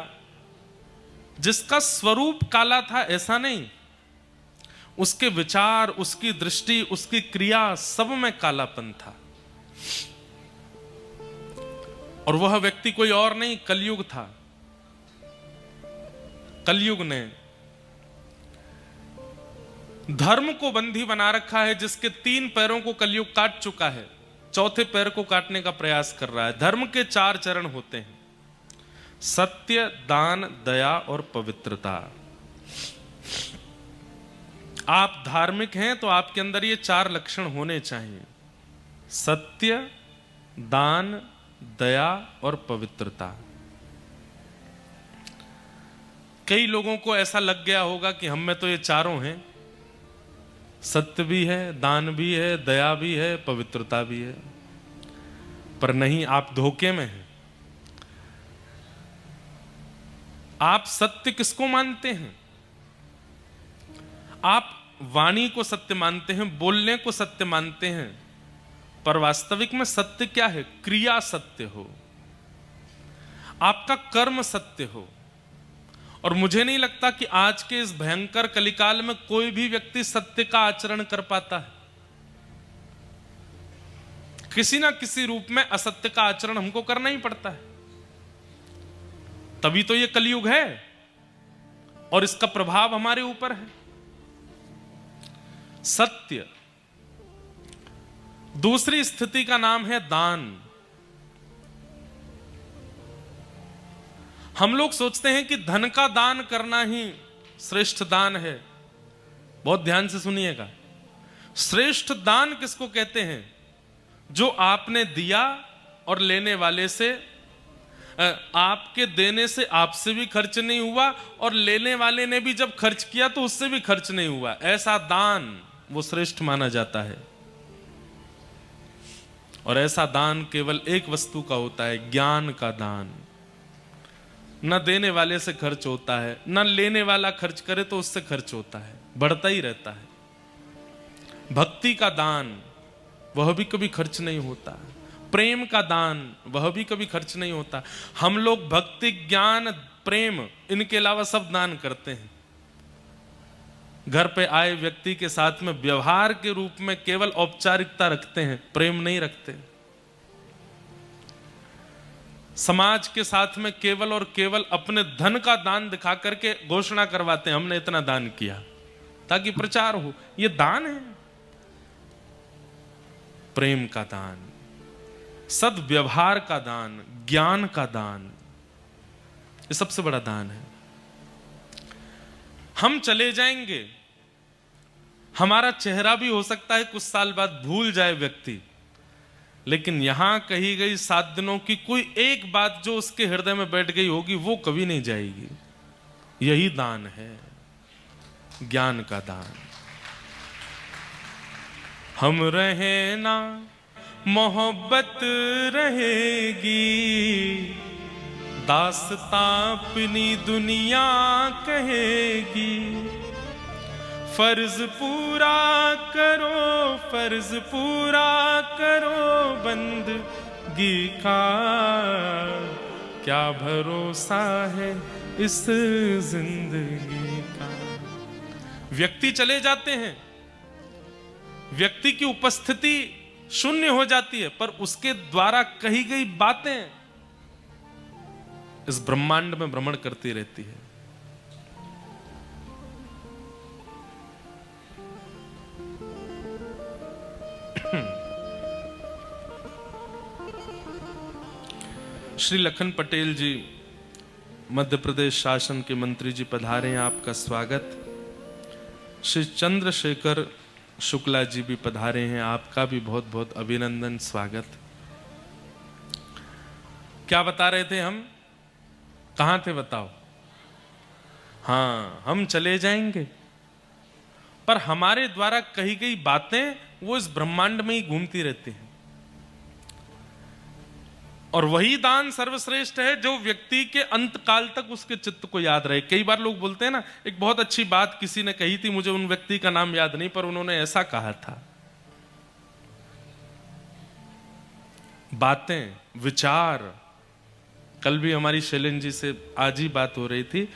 जिसका स्वरूप काला था ऐसा नहीं, उसके विचार, उसकी दृष्टि, उसकी क्रिया सब में कालापन था। और वह व्यक्ति कोई और नहीं, कलयुग था। कलयुग ने धर्म को बंधी बना रखा है, जिसके 3 पैरों को कलयुग काट चुका है, चौथे पैर को काटने का प्रयास कर रहा है। धर्म के 4 चरण होते हैं, सत्य, दान, दया और पवित्रता। आप धार्मिक हैं तो आपके अंदर ये 4 लक्षण होने चाहिए, सत्य, दान, दया और पवित्रता। कई लोगों को ऐसा लग गया होगा कि हम में तो ये चारों हैं, सत्य भी है, दान भी है, दया भी है, पवित्रता भी है। पर नहीं, आप धोखे में हैं। आप सत्य किसको मानते हैं? आप वाणी को सत्य मानते हैं, बोलने को सत्य मानते हैं, पर वास्तविक में सत्य क्या है? क्रिया सत्य हो, आपका कर्म सत्य हो। और मुझे नहीं लगता कि आज के इस भयंकर कलिकाल में कोई भी व्यक्ति सत्य का आचरण कर पाता है। किसी ना किसी रूप में असत्य का आचरण हमको करना ही पड़ता है, तभी तो ये कलयुग है और इसका प्रभाव हमारे ऊपर है। सत्य। दूसरी स्थिति का नाम है दान। हम लोग सोचते हैं कि धन का दान करना ही श्रेष्ठ दान है। बहुत ध्यान से सुनिएगा, श्रेष्ठ दान किसको कहते हैं? जो आपने दिया और लेने वाले से, आपके देने से आपसे भी खर्च नहीं हुआ और लेने वाले ने भी जब खर्च किया तो उससे भी खर्च नहीं हुआ। ऐसा दान वो श्रेष्ठ माना जाता है। और ऐसा दान केवल एक वस्तु का होता है, ज्ञान का दान। न देने वाले से खर्च होता है, न लेने वाला खर्च करे तो उससे खर्च होता है, बढ़ता ही रहता है। भक्ति का दान वह भी कभी खर्च नहीं होता। प्रेम का दान वह भी कभी खर्च नहीं होता। हम लोग भक्ति, ज्ञान, प्रेम, इनके अलावा सब दान करते हैं। घर पे आए व्यक्ति के साथ में व्यवहार के रूप में केवल औपचारिकता रखते हैं, प्रेम नहीं रखते। समाज के साथ में केवल और केवल अपने धन का दान दिखा करके घोषणा करवाते हैं, हमने इतना दान किया, ताकि प्रचार हो। यह दान है। प्रेम का दान, सद्व्यवहार का दान, ज्ञान का दान, ये सबसे बड़ा दान है। हम चले जाएंगे, हमारा चेहरा भी हो सकता है कुछ साल बाद भूल जाए व्यक्ति, लेकिन यहां कही गई 7 दिनों की कोई एक बात जो उसके हृदय में बैठ गई होगी वो कभी नहीं जाएगी। यही दान है, ज्ञान का दान। हम रहे ना मोहब्बत रहेगी, दास्तां अपनी दुनिया कहेगी। फर्ज पूरा करो, फर्ज पूरा करो बंदगी का, क्या भरोसा है इस जिंदगी का। व्यक्ति चले जाते हैं, व्यक्ति की उपस्थिति शून्य हो जाती है, पर उसके द्वारा कही गई बातें इस ब्रह्मांड में भ्रमण करती रहती है। श्री लखन पटेल जी, मध्य प्रदेश शासन के मंत्री जी पधारे हैं, आपका स्वागत। श्री चंद्रशेखर शुक्ला जी भी पधारे हैं, आपका भी बहुत बहुत अभिनंदन, स्वागत। क्या बता रहे थे हम? कहां थे बताओ? हाँ, हम चले जाएंगे, पर हमारे द्वारा कही गई बातें वो इस ब्रह्मांड में ही घूमती रहती हैं। और वही दान सर्वश्रेष्ठ है जो व्यक्ति के अंत काल तक उसके चित्त को याद रहे। कई बार लोग बोलते हैं ना, एक बहुत अच्छी बात किसी ने कही थी, मुझे उन व्यक्ति का नाम याद नहीं, पर उन्होंने ऐसा कहा था, बातें, विचार। कल भी हमारी शैलेंद्र जी से आज ही बात हो रही थी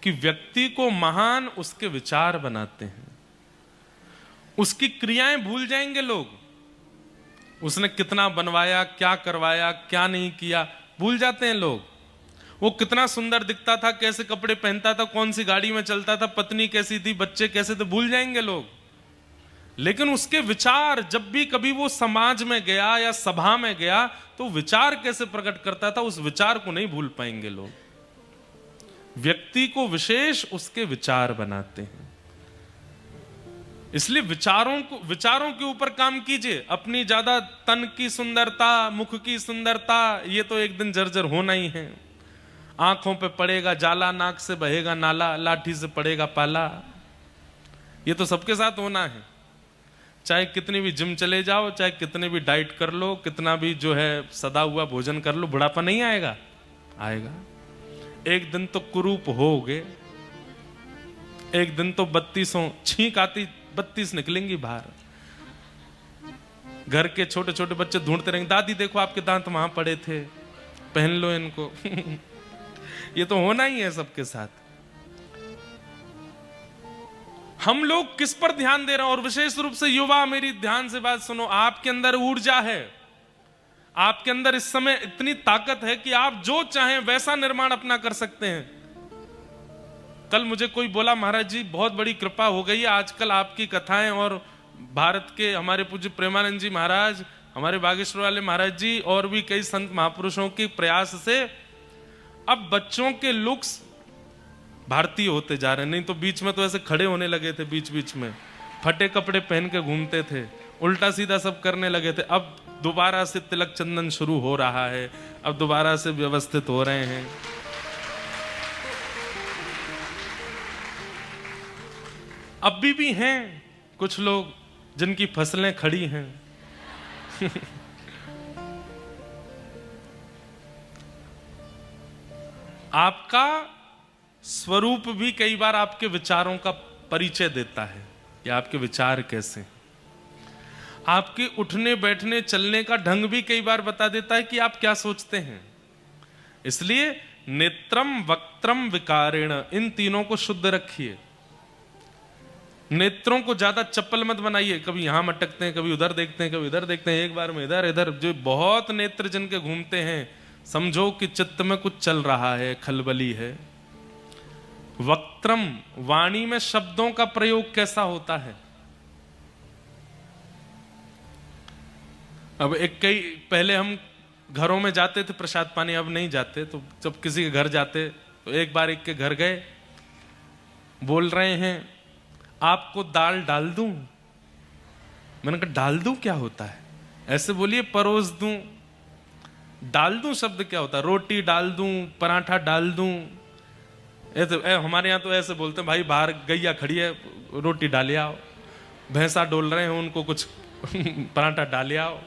कि व्यक्ति को महान उसके विचार बनाते हैं। उसकी क्रियाएं भूल जाएंगे लोग, उसने कितना बनवाया, क्या करवाया, क्या नहीं किया, भूल जाते हैं लोग। वो कितना सुंदर दिखता था, कैसे कपड़े पहनता था, कौन सी गाड़ी में चलता था, पत्नी कैसी थी, बच्चे कैसे थे, भूल जाएंगे लोग। लेकिन उसके विचार, जब भी कभी वो समाज में गया या सभा में गया तो विचार कैसे प्रकट करता था, उस विचार को नहीं भूल पाएंगे लोग। व्यक्ति को विशेष उसके विचार बनाते हैं। इसलिए विचारों के ऊपर काम कीजिए। अपनी ज्यादा तन की सुंदरता, मुख की सुंदरता, ये तो एक दिन जर्जर होना ही है। आंखों पे पड़ेगा जाला, नाक से बहेगा नाला, लाठी से पड़ेगा पाला, ये तो सबके साथ होना है। चाहे कितनी भी जिम चले जाओ, चाहे कितने भी डाइट कर लो, कितना भी जो है सदा हुआ भोजन कर लो, बुढ़ापा नहीं आएगा? आएगा। एक दिन तो कुरूप होगे, एक दिन तो 32 छींक आती, 32 निकलेंगी बाहर। घर के छोटे छोटे बच्चे ढूंढते रहेंगे, दादी देखो आपके दांत वहां पड़े थे, पहन लो इनको। ये तो होना ही है सबके साथ। हम लोग किस पर ध्यान दे रहे हैं? और विशेष रूप से युवा, मेरी ध्यान से बात सुनो। आपके अंदर ऊर्जा है, आपके अंदर इस समय इतनी ताकत है कि आप जो चाहें वैसा निर्माण अपना कर सकते हैं। कल मुझे कोई बोला, महाराज जी बहुत बड़ी कृपा हो गई है आजकल आपकी कथाएं, और भारत के हमारे पूज्य प्रेमानंद जी महाराज, हमारे बागेश्वर वाले महाराज जी और भी कई संत महापुरुषों के प्रयास से अब बच्चों के लुक्स भारतीय होते जा रहे हैं। नहीं तो बीच में तो ऐसे खड़े होने लगे थे, बीच बीच में फटे कपड़े पहन के घूमते थे, उल्टा सीधा सब करने लगे थे। अब दोबारा से तिलक चंदन शुरू हो रहा है, अब दोबारा से व्यवस्थित हो रहे हैं। अब भी हैं कुछ लोग जिनकी फसलें खड़ी हैं। आपका स्वरूप भी कई बार आपके विचारों का परिचय देता है कि आपके विचार कैसे हैं। आपके उठने बैठने चलने का ढंग भी कई बार बता देता है कि आप क्या सोचते हैं। इसलिए नेत्रम वक्त्रम विकारेण, इन तीनों को शुद्ध रखिए। नेत्रों को ज्यादा चप्पल मत बनाइए, कभी यहां मटकते हैं, कभी उधर देखते हैं, कभी इधर देखते हैं, एक बार में इधर इधर। जो बहुत नेत्र जिनके घूमते हैं, समझो कि चित्त में कुछ चल रहा है, खलबली है। वक्त्रम, वाणी में शब्दों का प्रयोग कैसा होता है। अब एक कई पहले हम घरों में जाते थे प्रसाद पानी, अब नहीं जाते। तो जब किसी के घर जाते तो एक बार एक के घर गए, बोल रहे हैं आपको दाल डाल दूं। मैंने कहा डाल दूं क्या होता है? ऐसे बोलिए परोस दूं। डाल दूं शब्द क्या होता है? रोटी डाल दूं, पराठा डाल दूं। ऐसे हमारे यहाँ तो ऐसे बोलते हैं, भाई बाहर गैया खड़ी है, रोटी डाले आओ। भैंसा डोल रहे हैं, उनको कुछ पराठा डाले आओ।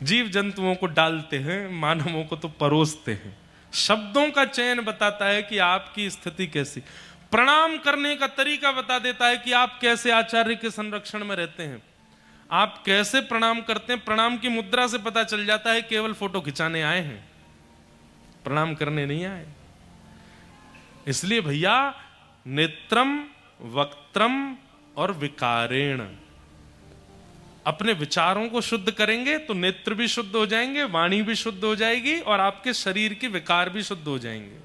जीव जंतुओं को डालते हैं, मानवों को तो परोसते हैं। शब्दों का चयन बताता है कि आपकी स्थिति कैसी। प्रणाम करने का तरीका बता देता है कि आप कैसे आचार्य के संरक्षण में रहते हैं। आप कैसे प्रणाम करते हैं, प्रणाम की मुद्रा से पता चल जाता है। केवल फोटो खिंचाने आए हैं, प्रणाम करने नहीं आए। इसलिए भैया नेत्रम वक्त्रम और विकारेण, अपने विचारों को शुद्ध करेंगे तो नेत्र भी शुद्ध हो जाएंगे, वाणी भी शुद्ध हो जाएगी और आपके शरीर के विकार भी शुद्ध हो जाएंगे।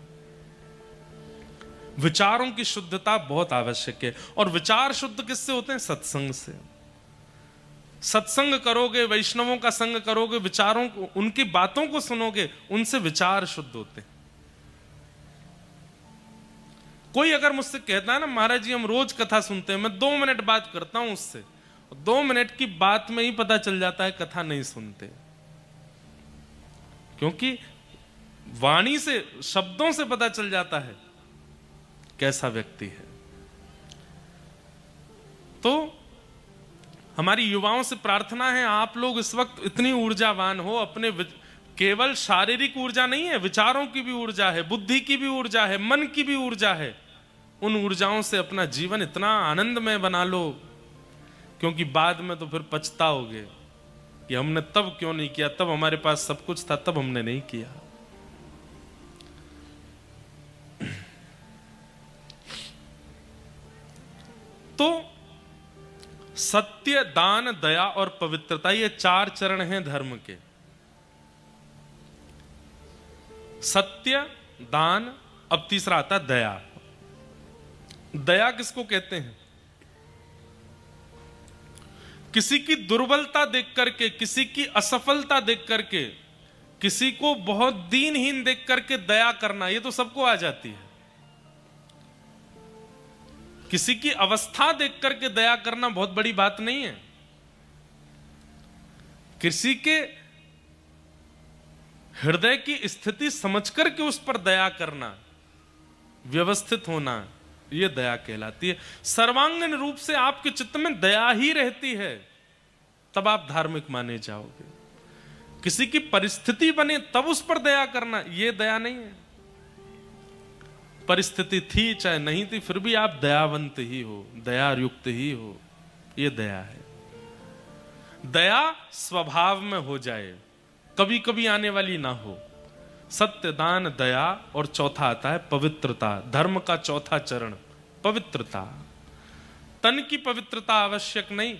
विचारों की शुद्धता बहुत आवश्यक है। और विचार शुद्ध किससे होते हैं? सत्संग से। सत्संग करोगे, वैष्णवों का संग करोगे, विचारों को, उनकी बातों को सुनोगे, उनसे विचार शुद्ध होते हैं। कोई अगर मुझसे कहता है ना महाराज जी हम रोज कथा सुनते हैं, मैं 2 मिनट बात करता हूं उससे, 2 मिनट की बात में ही पता चल जाता है कथा नहीं सुनते। क्योंकि वाणी से, शब्दों से पता चल जाता है कैसा व्यक्ति है। तो हमारी युवाओं से प्रार्थना है, आप लोग इस वक्त इतनी ऊर्जावान हो। अपने केवल शारीरिक ऊर्जा नहीं है, विचारों की भी ऊर्जा है, बुद्धि की भी ऊर्जा है, मन की भी ऊर्जा है। उन ऊर्जाओं से अपना जीवन इतना आनंदमय बना लो, क्योंकि बाद में तो फिर पछताओगे कि हमने तब क्यों नहीं किया, तब हमारे पास सब कुछ था, तब हमने नहीं किया। तो सत्य, दान, दया और पवित्रता, ये 4 चरण हैं धर्म के। सत्य, दान, अब तीसरा आता दया। दया किसको कहते हैं? किसी की दुर्बलता देख करके, किसी की असफलता देख करके, किसी को बहुत दीनहीन देख करके दया करना, ये तो सबको आ जाती है। किसी की अवस्था देख करके दया करना बहुत बड़ी बात नहीं है। किसी के हृदय की स्थिति समझ करके उस पर दया करना, व्यवस्थित होना, यह दया कहलाती है। सर्वांगीण रूप से आपके चित्त में दया ही रहती है, तब आप धार्मिक माने जाओगे। किसी की परिस्थिति बने तब उस पर दया करना, यह दया नहीं है। परिस्थिति थी चाहे नहीं थी, फिर भी आप दयावंत ही हो, दया युक्त ही हो, यह दया है। दया स्वभाव में हो जाए, कभी कभी आने वाली ना हो। सत्य, दान, दया, और चौथा आता है पवित्रता। धर्म का चौथा चरण पवित्रता। तन की पवित्रता आवश्यक नहीं,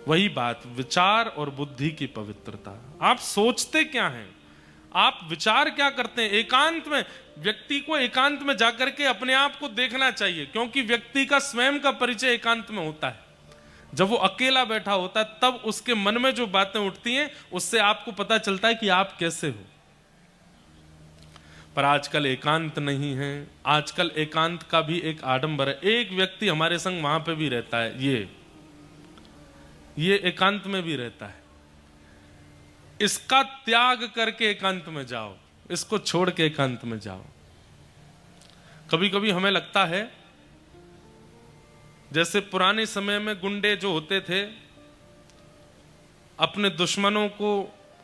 वही बात विचार और बुद्धि की पवित्रता। आप सोचते क्या हैं, आप विचार क्या करते हैं। एकांत में, व्यक्ति को एकांत में जाकर के अपने आप को देखना चाहिए, क्योंकि व्यक्ति का स्वयं का परिचय एकांत में होता है। जब वो अकेला बैठा होता है तब उसके मन में जो बातें उठती हैं, उससे आपको पता चलता है कि आप कैसे हो। पर आजकल एकांत नहीं है। आजकल एकांत का भी एक आडंबर है। एक व्यक्ति हमारे संग वहां पे भी रहता है, ये ये एकांत में भी रहता है। इसका त्याग करके एकांत में जाओ, इसको छोड़ के एकांत में जाओ। कभी कभी हमें लगता है जैसे पुराने समय में गुंडे जो होते थे अपने दुश्मनों को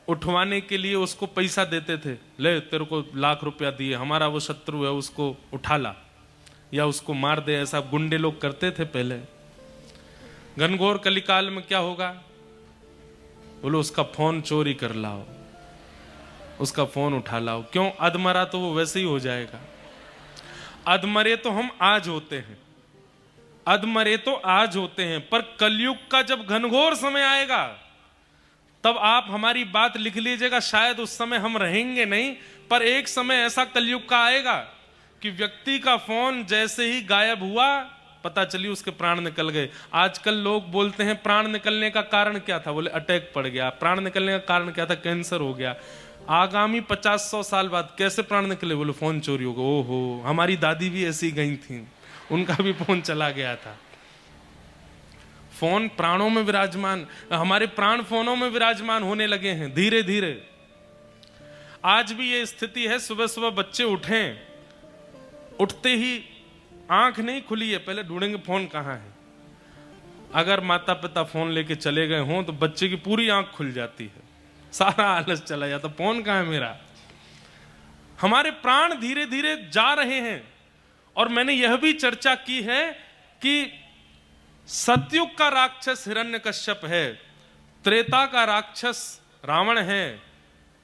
उठवाने के लिए उसको पैसा देते थे, ले तेरे को लाख रुपया दिए, हमारा वो शत्रु है उसको उठा ला या उसको मार दे। ऐसा गुंडे लोग करते थे पहले। घनघोर कलिकाल में क्या होगा? बोलो उसका फोन चोरी कर लाओ, उसका फोन उठा लाओ। क्यों? अधमरा तो वो वैसे ही हो जाएगा। अधमरे तो हम आज होते हैं, अधमरे तो आज होते हैं, पर कलयुग का जब घनघोर समय आएगा तब आप हमारी बात लिख लीजिएगा। शायद उस समय हम रहेंगे नहीं, पर एक समय ऐसा कलयुग का आएगा कि व्यक्ति का फोन जैसे ही गायब हुआ पता चली उसके प्राण निकल गए। आजकल लोग बोलते हैं प्राण निकलने का कारण क्या था? बोले अटैक पड़ गया। प्राण निकलने का कारण क्या था? कैंसर हो गया। आगामी 50-100 साल बाद कैसे प्राण निकले? बोले फोन चोरी हो गया। ओहो, हमारी दादी भी ऐसी गई थी, उनका भी फोन चला गया था। फोन प्राणों में विराजमान, हमारे प्राण फोनों में विराजमान होने लगे हैं धीरे धीरे। आज भी ये स्थिति है। सुबह सुबह बच्चे उठें, उठते ही आंख नहीं खुली है, पहले ढूंढेंगे फोन कहां है। अगर माता पिता फोन लेके चले गए हों तो बच्चे की पूरी आंख खुल जाती है, सारा आलस चला जाता, फोन कहां है मेरा। हमारे प्राण धीरे धीरे जा रहे हैं। और मैंने यह भी चर्चा की है कि सतयुग का राक्षस हिरण्यकश्यप है, त्रेता का राक्षस रावण है,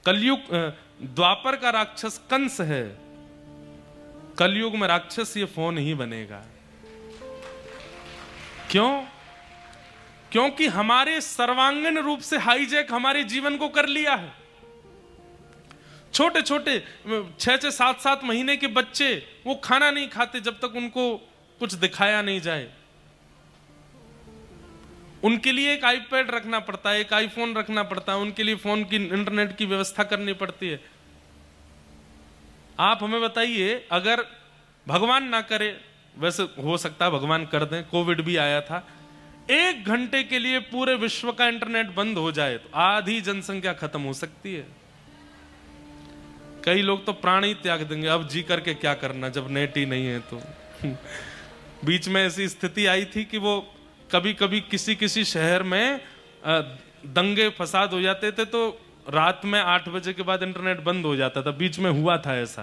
कलयुग द्वापर का राक्षस कंस है, कलयुग में राक्षस ये फोन ही बनेगा। क्यों? क्योंकि हमारे सर्वांगीण रूप से हाईजैक हमारे जीवन को कर लिया है। छोटे छोटे 6-6, 7-7 महीने के बच्चे वो खाना नहीं खाते जब तक उनको कुछ दिखाया नहीं जाए। उनके लिए एक आईपैड रखना पड़ता है, एक आईफोन रखना पड़ता है, उनके लिए फोन की इंटरनेट की व्यवस्था करनी पड़ती है। आप हमें बताइए, अगर भगवान ना करे, वैसे हो सकता है भगवान कर दें, कोविड भी आया था, 1 घंटे के लिए पूरे विश्व का इंटरनेट बंद हो जाए तो आधी जनसंख्या खत्म हो सकती है। कई लोग तो प्राण ही त्याग देंगे, अब जी करके क्या करना जब नेट ही नहीं है तो। बीच में ऐसी स्थिति आई थी कि वो कभी कभी किसी किसी शहर में दंगे फसाद हो जाते थे तो रात में 8 बजे के बाद इंटरनेट बंद हो जाता था। बीच में हुआ था ऐसा,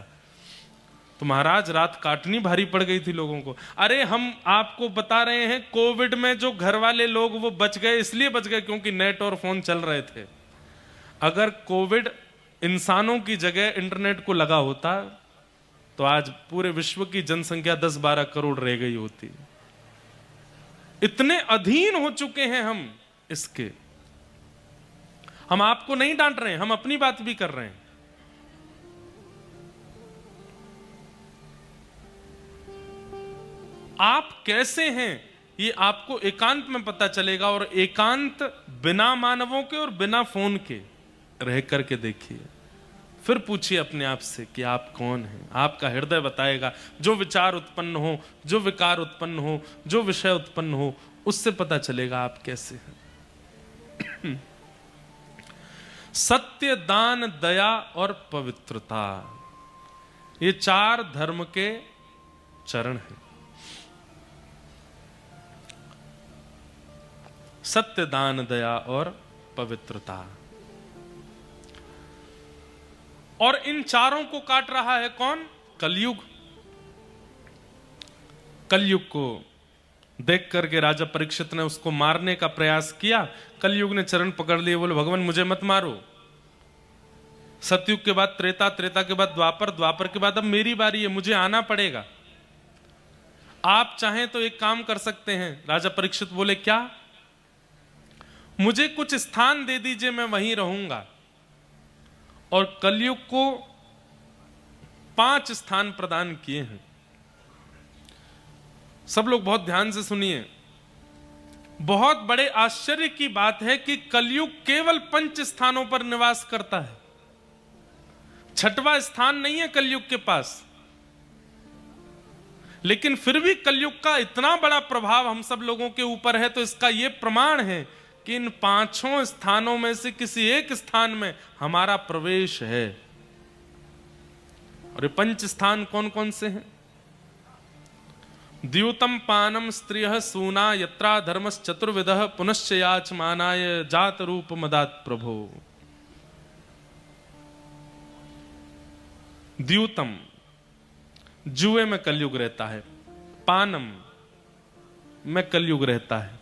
तो महाराज रात काटनी भारी पड़ गई थी लोगों को। अरे हम आपको बता रहे हैं, कोविड में जो घर वाले लोग वो बच गए, इसलिए बच गए क्योंकि नेट और फोन चल रहे थे। अगर कोविड इंसानों की जगह इंटरनेट को लगा होता तो आज पूरे विश्व की जनसंख्या 10-12 करोड़ रह गई होती। इतने अधीन हो चुके हैं हम इसके। हम आपको नहीं डांट रहे हैं, हम अपनी बात भी कर रहे हैं। आप कैसे हैं ये आपको एकांत में पता चलेगा, और एकांत बिना मानवों के और बिना फोन के रह करके देखिए। फिर पूछिए अपने आप से कि आप कौन हैं। आपका हृदय बताएगा। जो विचार उत्पन्न हो, जो विकार उत्पन्न हो, जो विषय उत्पन्न हो, उससे पता चलेगा आप कैसे हैं। सत्य, दान, दया और पवित्रता, ये 4 धर्म के चरण हैं। सत्य, दान, दया और पवित्रता। और इन चारों को काट रहा है कौन? कलयुग। कलयुग को देख करके राजा परीक्षित ने उसको मारने का प्रयास किया। कलयुग ने चरण पकड़ लिए, बोले भगवान मुझे मत मारो। सतयुग के बाद त्रेता, त्रेता के बाद द्वापर, द्वापर के बाद अब मेरी बारी है, मुझे आना पड़ेगा। आप चाहें तो एक काम कर सकते हैं। राजा परीक्षित बोले क्या? मुझे कुछ स्थान दे दीजिए, मैं वहीं रहूंगा। और कलयुग को 5 स्थान प्रदान किए हैं। सब लोग बहुत ध्यान से सुनिए। बहुत बड़े आश्चर्य की बात है कि कलयुग केवल 5 स्थानों पर निवास करता है। 6वां स्थान नहीं है कलयुग के पास। लेकिन फिर भी कलयुग का इतना बड़ा प्रभाव हम सब लोगों के ऊपर है, तो इसका यह प्रमाण है कि इन पांचों स्थानों में से किसी एक स्थान में हमारा प्रवेश है। और ये पंच स्थान कौन कौन से हैं? द्यूतम पानम स्त्रियः सूना यत्रा धर्मस् चतुर्विधः पुनश्च याचमानाय जात रूप मदात् प्रभो। द्यूतम जुए में कलयुग रहता है, पानम में कलयुग रहता है।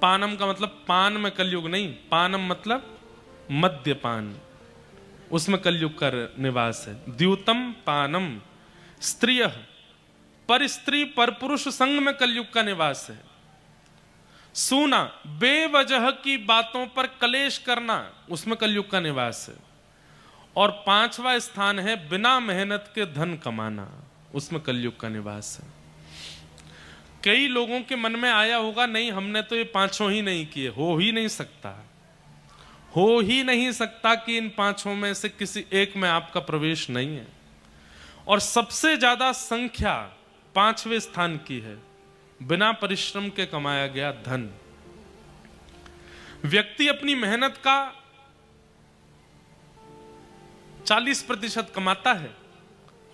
पानम का मतलब पान में कलयुग नहीं, पानम मतलब मद्यपान, उसमें कलयुग का निवास है। द्यूतम पानम स्त्रिय, पर स्त्री पर पुरुष संग में कलयुग का निवास है। सूना, बेवजह की बातों पर कलेश करना, उसमें कलयुग का निवास है। और पांचवा स्थान है बिना मेहनत के धन कमाना, उसमें कलयुग का निवास है। कई लोगों के मन में आया होगा, नहीं हमने तो ये पांचों ही नहीं किए। हो ही नहीं सकता, हो ही नहीं सकता कि इन पांचों में से किसी एक में आपका प्रवेश नहीं है। और सबसे ज्यादा संख्या पांचवें स्थान की है, बिना परिश्रम के कमाया गया धन। व्यक्ति अपनी मेहनत का 40% कमाता है,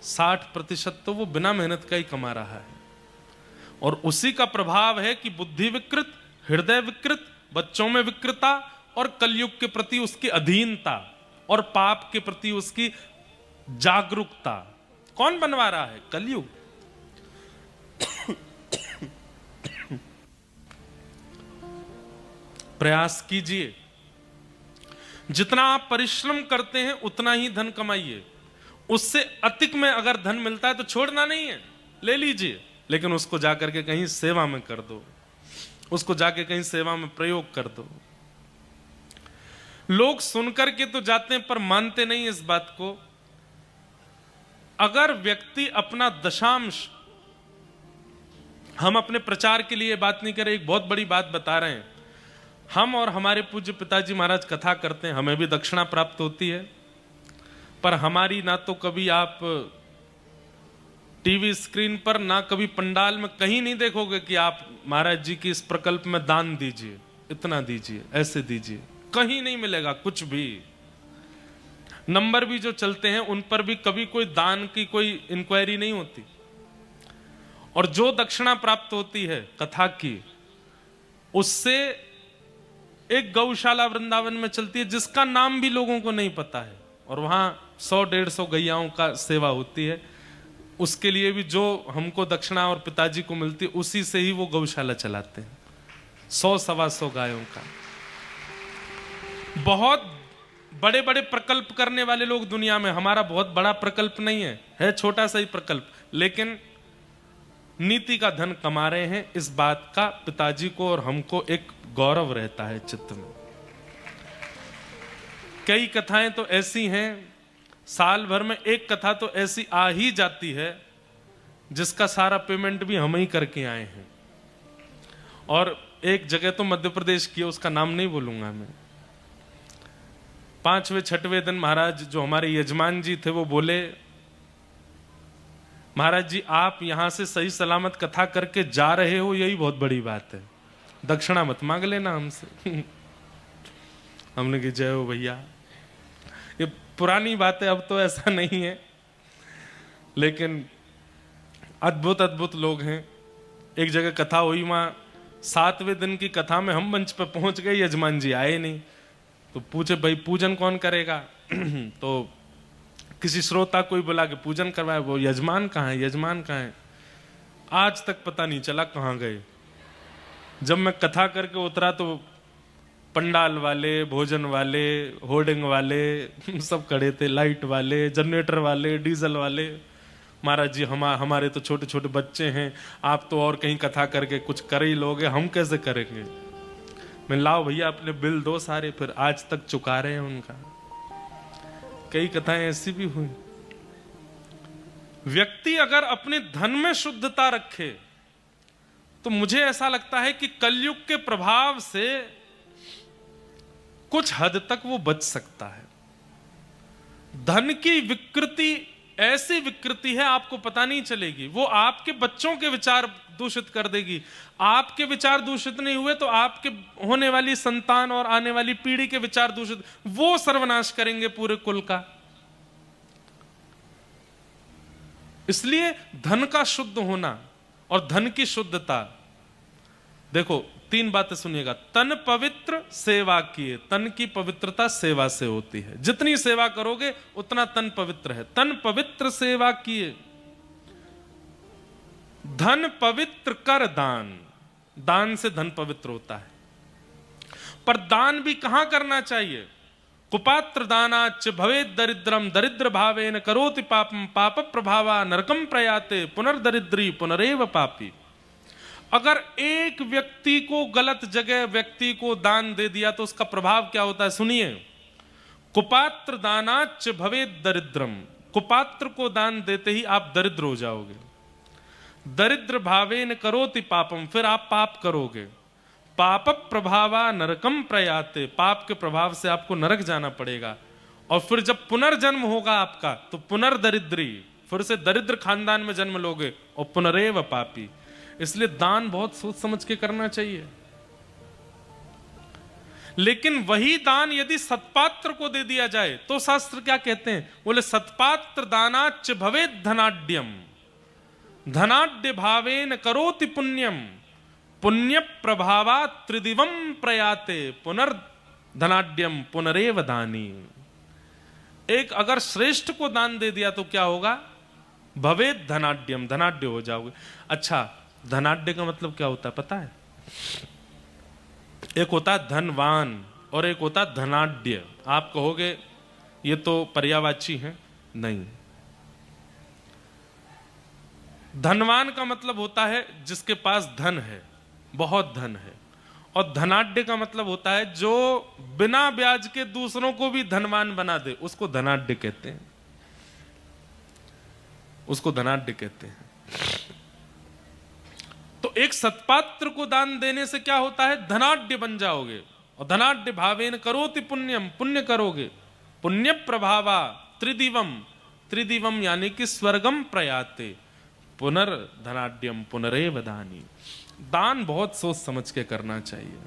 60% तो वो बिना मेहनत का ही कमा रहा है। और उसी का प्रभाव है कि बुद्धि विकृत, हृदय विकृत, बच्चों में विकृता, और कलयुग के प्रति उसकी अधीनता, और पाप के प्रति उसकी जागरूकता। कौन बनवा रहा है? कलयुग। प्रयास कीजिए, जितना आप परिश्रम करते हैं उतना ही धन कमाइए। उससे अधिक में अगर धन मिलता है तो छोड़ना नहीं है, ले लीजिए, लेकिन उसको जाकर के कहीं सेवा में कर दो, उसको जाके कहीं सेवा में प्रयोग कर दो। लोग सुनकर के तो जाते हैं पर मानते नहीं इस बात को। अगर व्यक्ति अपना दशांश, हम अपने प्रचार के लिए बात नहीं करें, एक बहुत बड़ी बात बता रहे हैं। हम और हमारे पूज्य पिताजी महाराज कथा करते हैं, हमें भी दक्षिणा प्राप्त होती है, पर हमारी ना तो कभी आप टीवी स्क्रीन पर, ना कभी पंडाल में कहीं नहीं देखोगे कि आप महाराज जी की इस प्रकल्प में दान दीजिए, इतना दीजिए, ऐसे दीजिए, कहीं नहीं मिलेगा कुछ भी। नंबर भी जो चलते हैं उन पर भी कभी कोई दान की कोई इंक्वायरी नहीं होती। और जो दक्षिणा प्राप्त होती है कथा की, उससे एक गौशाला वृंदावन में चलती है जिसका नाम भी लोगों को नहीं पता है, और वहां 100-150 गैयाओं का सेवा होती है। उसके लिए भी जो हमको दक्षिणा और पिताजी को मिलती है उसी से ही वो गौशाला चलाते हैं, 100-125 गायों का। बहुत बड़े बड़े प्रकल्प करने वाले लोग दुनिया में, हमारा बहुत बड़ा प्रकल्प नहीं है छोटा सा ही प्रकल्प, लेकिन नीति का धन कमा रहे हैं। इस बात का पिताजी को और हमको एक गौरव रहता है चित्त में। कई कथाएं तो ऐसी हैं, साल भर में एक कथा तो ऐसी आ ही जाती है जिसका सारा पेमेंट भी हम ही करके आए हैं। और एक जगह तो मध्य प्रदेश की है, उसका नाम नहीं बोलूंगा मैं। 5वें-6वें दिन महाराज जो हमारे यजमान जी थे वो बोले, महाराज जी आप यहां से सही सलामत कथा करके जा रहे हो, यही बहुत बड़ी बात है, दक्षिणा मत मांग लेना हमसे। हमने कहा जय हो भैया, ये पुरानी बात है, अब तो ऐसा नहीं है, लेकिन अद्भुत अद्भुत लोग हैं। एक जगह कथा हुई, वहां 7वें दिन की कथा में हम मंच पर पहुंच गए, यजमान जी आए नहीं, तो पूछे भाई पूजन कौन करेगा? तो किसी श्रोता कोई बुला के पूजन करवाया, वो यजमान कहाँ है, यजमान कहाँ है? आज तक पता नहीं चला कहाँ गए। जब मैं कथा करके उतरा तो पंडाल वाले, भोजन वाले, होर्डिंग वाले सब खड़े थे, लाइट वाले, जनरेटर वाले, डीजल वाले। महाराज जी हमारे तो छोटे छोटे बच्चे हैं, आप तो और कहीं कथा करके कुछ कर ही लोगे, हम कैसे करेंगे? मैं लाओ भैया अपने बिल दो सारे, फिर आज तक चुका रहे हैं उनका। कई कथाएं ऐसी भी हुई। व्यक्ति अगर अपने धन में शुद्धता रखे तो मुझे ऐसा लगता है कि कलयुग के प्रभाव से कुछ हद तक वो बच सकता है। धन की विकृति ऐसी विकृति है आपको पता नहीं चलेगी। वो आपके बच्चों के विचार दूषित कर देगी। आपके विचार दूषित नहीं हुए तो आपके होने वाली संतान और आने वाली पीढ़ी के विचार दूषित, वो सर्वनाश करेंगे पूरे कुल का। इसलिए धन का शुद्ध होना और धन की शुद्धता, देखो 3 बातें सुनिएगा। तन पवित्र सेवा किए, तन की पवित्रता सेवा से होती है। जितनी सेवा करोगे उतना तन पवित्र है। तन पवित्र सेवा किए, धन पवित्र कर दान, दान से धन पवित्र होता है। पर दान भी कहां करना चाहिए? कुपात्र दानाच भवेद दरिद्रम दरिद्र भावेन करोति पापम पाप प्रभावा नरकम प्रयाते पुनर्दरिद्री पुनरेव पापी। अगर एक व्यक्ति को गलत जगह व्यक्ति को दान दे दिया तो उसका प्रभाव क्या होता है? सुनिए, कुपात्र दानाच भवेद दरिद्रम, कुपात्र को दान देते ही आप दरिद्र हो जाओगे। दरिद्र भावेन करोति पापम, फिर आप पाप करोगे। पाप प्रभावा नरकम प्रयाते, पाप के प्रभाव से आपको नरक जाना पड़ेगा। और फिर जब पुनर्जन्म होगा आपका तो पुनर्दरिद्री, फिर से दरिद्र खानदान में जन्म लोगे और पुनरेव पापी। इसलिए दान बहुत सोच समझ के करना चाहिए। लेकिन वही दान यदि सत्पात्र को दे दिया जाए तो शास्त्र क्या कहते हैं? बोले सत्पात्र दानाच भवेद धनाढ्यम, धनाढ्य भावेन करोति पुण्यम, पुण्य प्रभावा त्रिदिवम प्रयाते पुनर्धनाढ्यम पुनरेव दानी। एक अगर श्रेष्ठ को दान दे दिया तो क्या होगा? भवेद धनाढ्यम, धनाढ्य हो जाओगे। अच्छा, धनाढ्य का मतलब क्या होता है पता है? एक होता है धनवान और एक होता है धनाढ्य। आप कहोगे ये तो पर्यायवाची है, नहीं। धनवान का मतलब होता है जिसके पास धन है, बहुत धन है। और धनाढ्य का मतलब होता है जो बिना ब्याज के दूसरों को भी धनवान बना दे, उसको धनाढ्य कहते हैं, उसको धनाढ्य कहते हैं। तो एक सत्पात्र को दान देने से क्या होता है? धनाढ्य बन जाओगे। और धनाढ्य भावेन करोति पुण्यम, पुण्य करोगे। पुण्य प्रभावा त्रिदिवम, त्रिदिवम यानी कि स्वर्गम प्रयाते पुनर्धनाढ्यम पुनरेव दानी। दान बहुत सोच समझ के करना चाहिए।